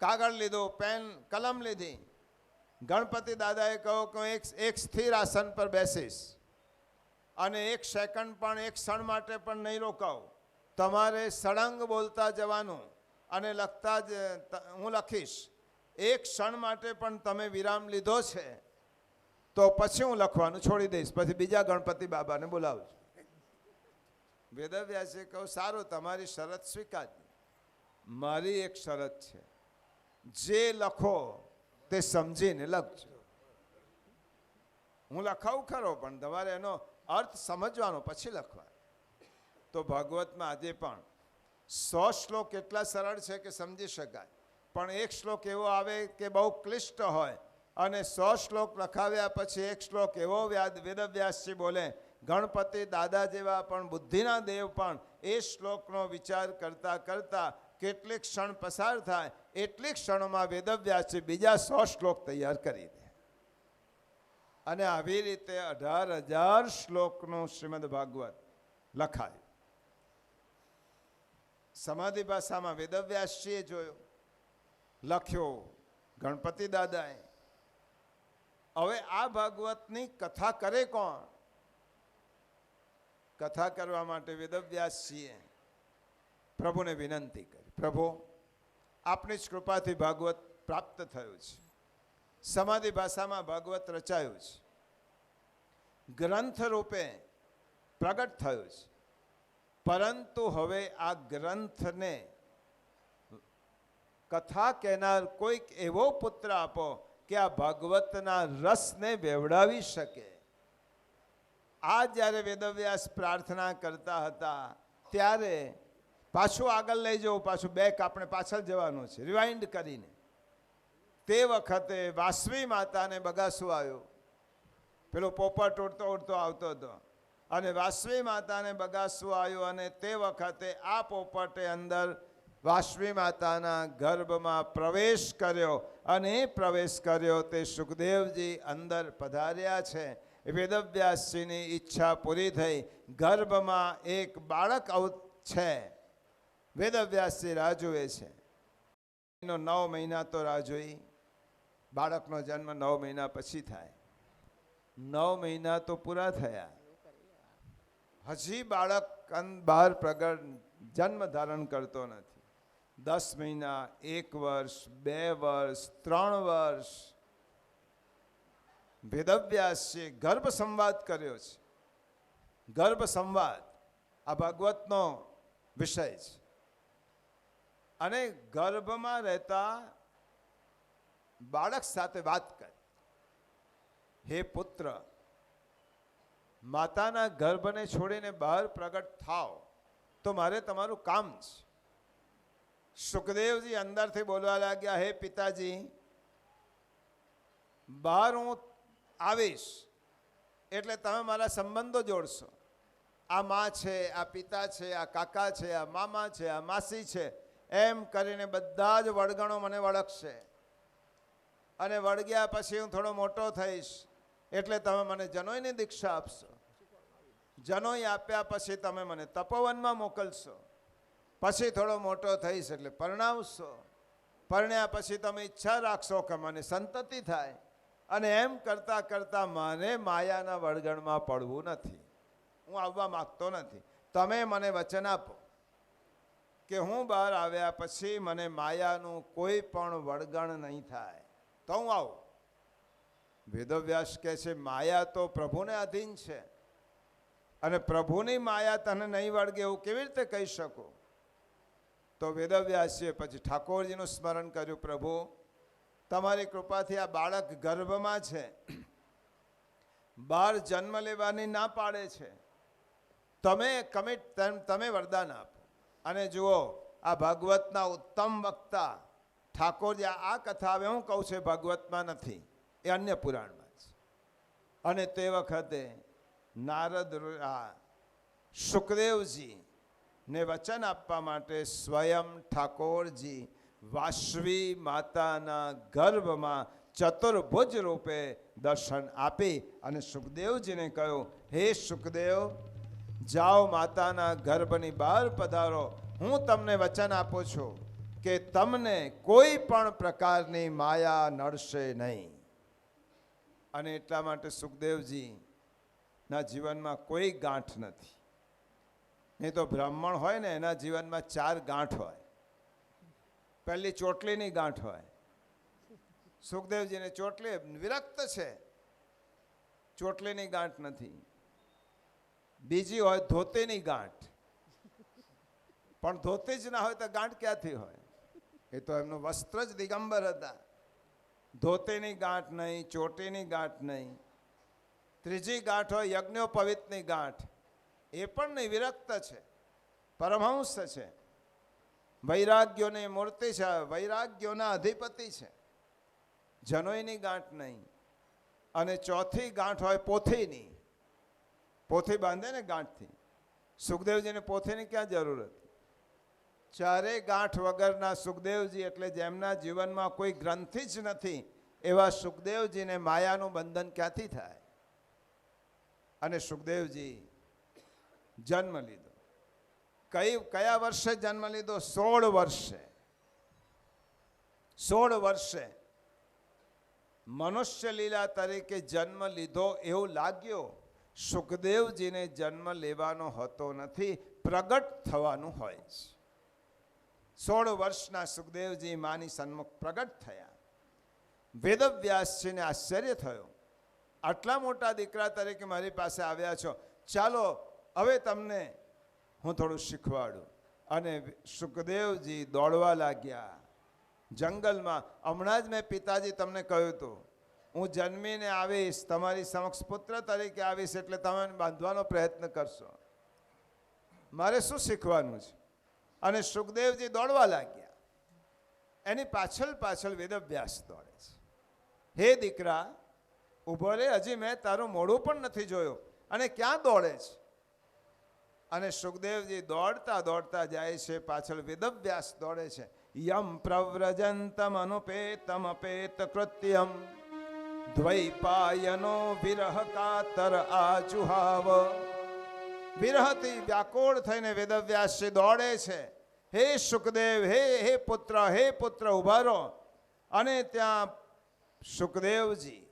Speaker 1: કાગળ લીધો, પેન કલમ લીધી. ગણપતિ દાદાએ કહ્યું કે એક સ્થિર આસન પર બેસીશ અને એક સેકન્ડ પણ, એક ક્ષણ માટે પણ નહીં રોકાવ. તમારે સળંગ બોલતા જવાનું અને લખતા જ હું લખીશ. એક ક્ષણ માટે પણ તમે વિરામ લીધો છે તો પછી હું લખવાનું છોડી દઈશ, પછી બીજા ગણપતિ બાબાને બોલાવજો. વેદવ્યાસે કહ્યું, સારું, તમારી શરત સ્વીકાર. મારી એક શરત છે, જે લખો તે સમજીને લખજો. હું લખાવું ખરો, પણ તમારે એનો અર્થ સમજવાનો, પછી લખવાનો. તો ભાગવતમાં આજે પણ 100 શ્લોક એટલા સરળ છે કે સમજી શકાય, પણ એક શ્લોક એવો આવે કે બહુ ક્લિષ્ટ હોય, અને 100 શ્લોક લખાવ્યા પછી એક શ્લોક એવો વેદવ્યાસજી બોલે, ગણપતિ દાદા જેવા પણ બુદ્ધિના દેવ પણ એ શ્લોકનો વિચાર કરતા કરતા કેટલીક ક્ષણ પસાર થાય, એટલી ક્ષણોમાં વેદવ્યાસજી બીજા 100 શ્લોક તૈયાર કરી દે. અને આવી રીતે 18,000 શ્લોકનું શ્રીમદ ભાગવત લખાયું. સમાધિ ભાષામાં વેદવ્યાસજીએ જોયો, લખ્યો ગણપતિ દાદાએ. હવે આ ભાગવતની કથા કરે કોણ? કથા કરવા માટે વેદવ્યાસજીએ પ્રભુને વિનંતી કરી, પ્રભુ, આપની જ કૃપાથી ભાગવત પ્રાપ્ત થયું છે. સમાધિ ભાષામાં ભાગવત રચાયું છે, ગ્રંથ રૂપે પ્રગટ થયું છે. પરંતુ હવે આ ગ્રંથને કથા કહેનાર કોઈક એવો પુત્ર આપો કે આ ભાગવતના રસને વેવડાવી શકે. આ જ્યારે વેદવ્યાસ પ્રાર્થના કરતા હતા ત્યારે પાછું આગળ લઈ જવું, પાછું બેક આપણે પાછળ જવાનું છે, રિવાઇન્ડ કરીને. તે વખતે વાસવી માતાને બગાસું આવ્યું. પેલો પોપટ ઉડતો ઉડતો આવતો હતો અને વાસવી માતાને બગાસું આવ્યું, અને તે વખતે આ પોપટે અંદર વાસવી માતાના ગર્ભમાં પ્રવેશ કર્યો, અને એ પ્રવેશ કર્યો તે સુખદેવજી અંદર પધાર્યા છે. વેદવ્યાસજીની ઈચ્છા પૂરી થઈ. ગર્ભમાં એક બાળક છે. વેદવ્યાસજી રાહ જુએ છે. 9 મહિના તો રાહ જોઈ. બાળકનો જન્મ 9 મહિના પછી થાય. 9 મહિના તો પૂરા થયા, હજી બાળક બહાર પ્રગટ જન્મ ધારણ કરતો નથી. 10 મહિના, 1 વર્ષ, 2 વર્ષ, 3 વર્ષ વેદવ્યાસજીએ ગર્ભ સંવાદ કર્યો છે. ગર્ભ સંવાદ આ ભાગવતનો વિષય છે. અને ગર્ભમાં રહેતા બાળક સાથે વાત કરી, હે પુત્ર, માતાના ગર્ભને છોડીને બહાર પ્રગટ થાવ તો મારે તમારું કામ છે. સુખદેવજી અંદરથી બોલવા લાગ્યા, હે પિતાજી, બહાર હું આવીશ એટલે તમે મારા સંબંધો જોડશો. આ મા છે, આ પિતા છે, આ કાકા છે, આ મામા છે, આ માસી છે, એમ કરીને બધા જ વળગણો મને વળગશે. અને વળગ્યા પછી હું થોડો મોટો થઈશ એટલે તમે મને જનોઈની દીક્ષા આપશો. જનોઈ આપ્યા પછી તમે મને તપોવનમાં મોકલશો. પછી થોડો મોટો થઈશ એટલે પરણાવશો. પરણ્યા પછી તમે ઈચ્છા રાખશો કે મને સંતતિ થાય. અને એમ કરતાં કરતાં મને માયાના વળગણમાં પડવું નથી. હું આવવા માગતો નથી. તમે મને વચન આપો કે હું બહાર આવ્યા પછી મને માયાનું કોઈ પણ વળગણ નહીં થાય તો હું આવું. વેદવ્યાસ કહે છે, માયા તો પ્રભુને અધીન છે અને પ્રભુની માયા તને નહીં વળગે એવું કેવી રીતે કહી શકો? તો વેદવ્યાસીએ પછી ઠાકોરજીનું સ્મરણ કર્યું, પ્રભુ તમારી કૃપાથી આ બાળક ગર્ભમાં છે, બહાર જન્મ લેવાની ના પાડે છે, તમે વરદાન આપો. અને જુઓ, આ ભાગવતના ઉત્તમ વક્તા ઠાકોરજી આ કથા હવે હું કહું છું ભાગવતમાં નથી, એ અન્ય પુરાણમાં છે. અને તે વખતે નારદ સુખદેવજી ને વચન આપવા માટે સ્વયં ઠાકોરજી વાસવી માતાના ગર્ભમાં ચતુર્ભુજ રૂપે દર્શન આપી અને સુખદેવજીને કહ્યું, હે સુખદેવ, જાઓ માતાના ગર્ભની બહાર પધારો. હું તમને વચન આપું છું કે તમને કોઈ પણ પ્રકારની માયા નડશે નહીં. અને એટલા માટે સુખદેવજીના જીવનમાં કોઈ ગાંઠ નથી. નહીં તો બ્રાહ્મણ હોય ને એના જીવનમાં 4 ગાંઠ હોય. પહેલી ચોટલીની ગાંઠ હોય. સુખદેવજીને ચોટલી વિરક્ત છે, ચોટલીની ગાંઠ નથી. બીજી હોય ધોતીની ગાંઠ, પણ ધોતી જ ના હોય તો ગાંઠ ક્યાંથી હોય? એ તો એમનું વસ્ત્ર જ દિગંબર હતા. ધોતીની ગાંઠ નહીં, ચોટીની ગાંઠ નહીં. ત્રીજી ગાંઠ હોય યજ્ઞોપવિતની ગાંઠ, એ પણ નહીં, વિરક્ત છે, પરમહંસ છે, વૈરાગ્યોની મૂર્તિ છે, વૈરાગ્યોના અધિપતિ છે. જનોઈની ગાંઠ નહીં. અને ચોથી ગાંઠ હોય પોથીની. પોથી બાંધે ને ગાંઠથી. સુખદેવજીને પોથીની ક્યાં જરૂર હતી? 4 ગાંઠ વગરના સુખદેવજી એટલે જેમના જીવનમાં કોઈ ગ્રંથિ જ નથી એવા સુખદેવજીને માયાનું બંધન ક્યાંથી થાય? અને સુખદેવજી જન્મ લીધો. કયા વર્ષે જન્મ લીધો? 16 વર્ષે. 16 વર્ષે મનુષ્ય લીલા તરીકે જન્મ લીધો એવું લાગ્યો. સુખદેવજીને જન્મ લેવાનો હોતો નથી, પ્રગટ થવાનું હોય છે. 16 વર્ષના સુખદેવજી માની સન્મુખ પ્રગટ થયા. વેદવ્યાસજીને આશ્ચર્ય થયો, આટલા મોટા દીકરા તરીકે મારી પાસે આવ્યા છો, ચાલો હવે તમને હું થોડું શીખવાડું. અને સુખદેવજી દોડવા લાગ્યા જંગલમાં. હમણાં જ મેં પિતાજી તમને કહ્યું હતું, હું જન્મીને આવીશ, તમારી સમક્ષ પુત્ર તરીકે આવીશ, એટલે તમે બાંધવાનો પ્રયત્ન કરશો. મારે શું શીખવાનું છે? અને સુખદેવજી દોડવા લાગ્યા. એની પાછળ પાછળ વેદવ્યાસ દોડે છે. હે દીકરા, ઊભો રે, હજી મેં તારું મોઢું પણ નથી જોયું અને ક્યાં દોડે છે? અને સુખદેવજી દોડતા દોડતા જાય છે, પાછળ વેદવ્યાસ દોડે છે. યમ પ્રવ્રજંતમ અનુપેતમ અપેત કૃત્યમ દ્વૈપાયનો વિરહ કાતર આચુહાવ. વિરહથી વ્યાકુળ થઈને વેદવ્યાસજી દોડે છે. હે સુખદેવ, હે પુત્ર, હે પુત્ર, ઉભા રહો. અને ત્યાં સુખદેવજી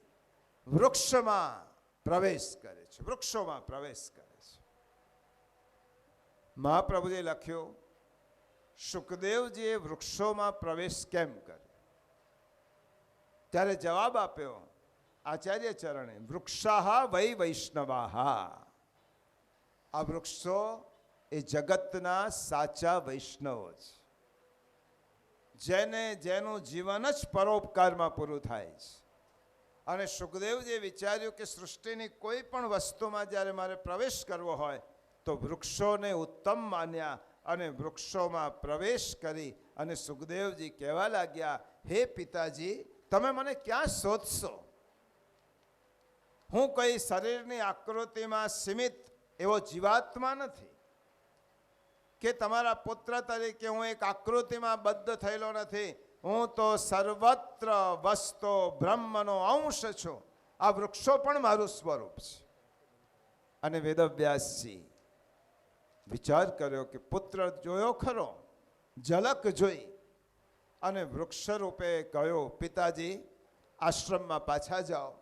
Speaker 1: વૃક્ષમાં પ્રવેશ કરે છે. વૃક્ષોમાં પ્રવેશ કરે છે. મહાપ્રભુજીએ લખ્યું, સુખદેવજીએ વૃક્ષોમાં પ્રવેશ કેમ કર્યો? ત્યારે જવાબ આપ્યો આચાર્ય ચરણે, વૃક્ષાહા વૈ વૈષ્ણવાહા. આ વૃક્ષો એ જગતના સાચા વૈષ્ણવો છે, જેનું જીવન જ પરોપકારમાં પૂરું થાય છે. અને સુખદેવજીએ વિચાર્યું કે સૃષ્ટિની કોઈ પણ વસ્તુમાં જ્યારે મારે પ્રવેશ કરવો હોય તો વૃક્ષોને ઉત્તમ માન્યા અને વૃક્ષોમાં પ્રવેશ કરી અને સુખદેવજી કહેવા લાગ્યા, હે પિતાજી, તમે મને ક્યાં શોધશો? હું કોઈ શરીરની આકૃતિમાં સીમિત એવો જીવાત્મા નથી કે તમારા પુત્ર તરીકે હું એક આકૃતિમાં બદ્ધ થયેલો નથી. હું તો સર્વત્ર વસતો બ્રહ્મનો અંશ છું. આ વૃક્ષો પણ મારું સ્વરૂપ છે. અને વેદવ્યાસજી વિચાર કર્યો કે પુત્ર જોયો ખરો, ઝલક જોઈ અને વૃક્ષ રૂપે કહ્યો, પિતાજી, આશ્રમમાં પાછા જાઓ.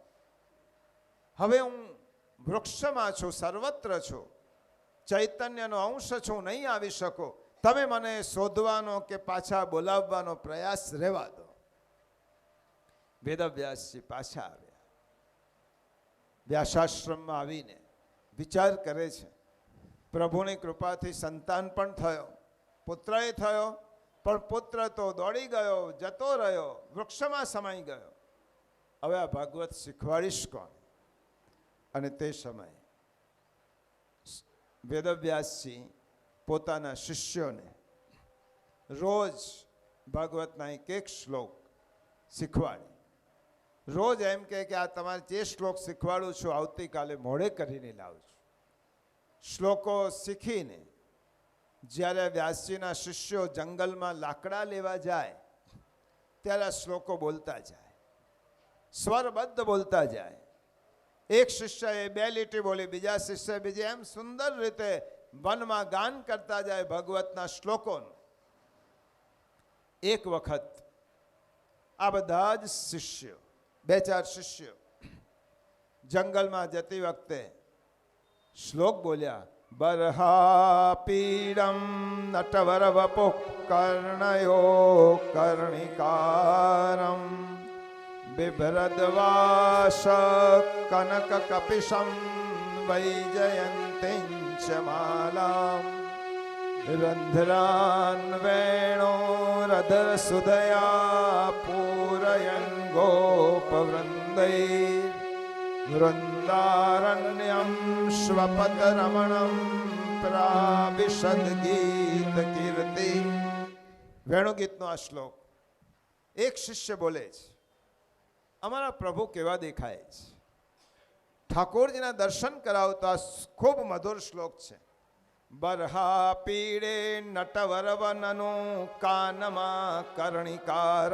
Speaker 1: હવે હું વૃક્ષમાં છું, સર્વત્ર છું, ચૈતન્યનો અંશ છું, નહીં આવી શકું. તમે મને શોધવાનો કે પાછા બોલાવવાનો પ્રયાસ રહેવા દો. વેદવ્યાસજી પાછા આવ્યા. વ્યાસાશ્રમમાં આવીને વિચાર કરે છે, પ્રભુની કૃપાથી સંતાન પણ થયો, પુત્રએ થયો, પણ પુત્ર તો દોડી ગયો, જતો રહ્યો, વૃક્ષમાં સમાઈ ગયો. હવે આ ભાગવત શીખવાડીશ કોણ? અને તે સમયે વેદવ્યાસજી પોતાના શિષ્યોને રોજ ભાગવતના એક શ્લોક શીખવાડે. રોજ એમ કહે કે આ તમારે જે શ્લોક શીખવાડું છું આવતીકાલે મોડે કરીને લાવું છું. શ્લોકો શીખીને જ્યારે વ્યાસજીના શિષ્યો જંગલમાં લાકડા લેવા જાય ત્યારે આ શ્લોકો બોલતા જાય, સ્વરબદ્ધ બોલતા જાય. એક શિષ્યએ 2 લીટી બોલી, બીજા શિષ્ય બીજી, એમ સુંદર રીતે વનમાં ગાન કરતા જાય ભગવતના શ્લોકોનું. એક વખત આ બધા જ શિષ્યો, 2-4 શિષ્યો જંગલમાં જતી વખતે શ્લોક બોલ્યા, બરહા પીડમ નટવર વપો કર્ણયો કર્ણિકારમ બિભ્રદવાસ કનક કપિશમ વૈજયંતિંચ માલામ રંધ્રાન વેણોરધર સુદયા પૂરયન ગોપવૃંદૈ વૃંદારણ્યમ શ્વપદ રમણમ પ્રાવિશદ ગીત કીર્તિ. વેણુગીતનો આ શ્લોક એક શિષ્ય બોલે છે, અમારા પ્રભુ કેવા દેખાય છે. ઠાકોરજીના દર્શન કરાવતા ખૂબ મધુર શ્લોક છે. બરહા પીડે નટવરવનનું કાનમાં કર્ણિકાર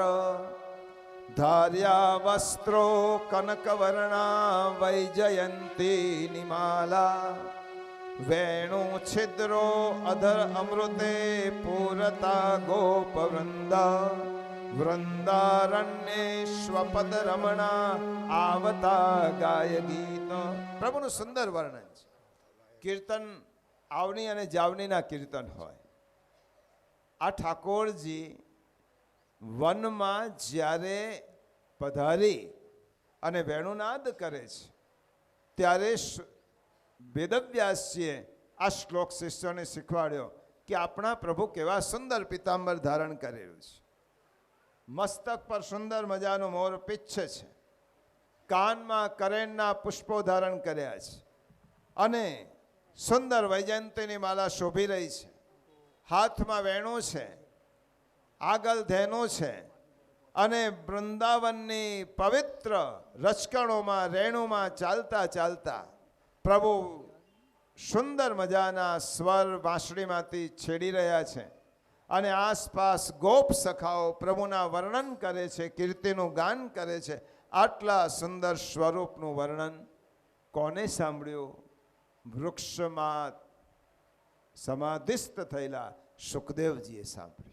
Speaker 1: ધાર્યા વસ્ત્રો કનકવર્ણા વૈજયંતી નિમાલા વેણુ છિદ્રો અધર અમૃતે પૂરતા ગોપવૃંદા વૃંદારણ્યેશ્વપદ રમણા આવતા ગાય ગીત. પ્રભુનું સુંદર વર્ણન છે. કીર્તન આવની અને જાવનીના કીર્તન હોય. આ ઠાકોરજી વનમાં જ્યારે પધારી અને વેણુનાદ કરે છે ત્યારે વેદવ્યાસજીએ આ શ્લોક શિષ્યોને શીખવાડ્યો કે આપણા પ્રભુ કેવા સુંદર પિતાંબર ધારણ કરેલું છે. મસ્તક પર સુંદર મજાનો મોર પીચ્છ છે, કાનમાં કરેણના પુષ્પો ધારણ કર્યા છે અને સુંદર વૈજયંતીની માલા શોભી રહી છે. હાથમાં વેણું છે, આગળ ધેનું છે અને વૃંદાવનની પવિત્ર રચકણોમાં રેણુમાં ચાલતા ચાલતા પ્રભુ સુંદર મજાના સ્વર વાંસળીમાંથી છેડી રહ્યા છે અને આસપાસ ગોપ સખાઓ પ્રભુના વર્ણન કરે છે, કીર્તિનું ગાન કરે છે. આટલા સુંદર સ્વરૂપનું વર્ણન કોને સાંભળ્યું? વૃક્ષમાં સમાધિસ્થ થયેલા સુખદેવજીએ સાંભળ્યું.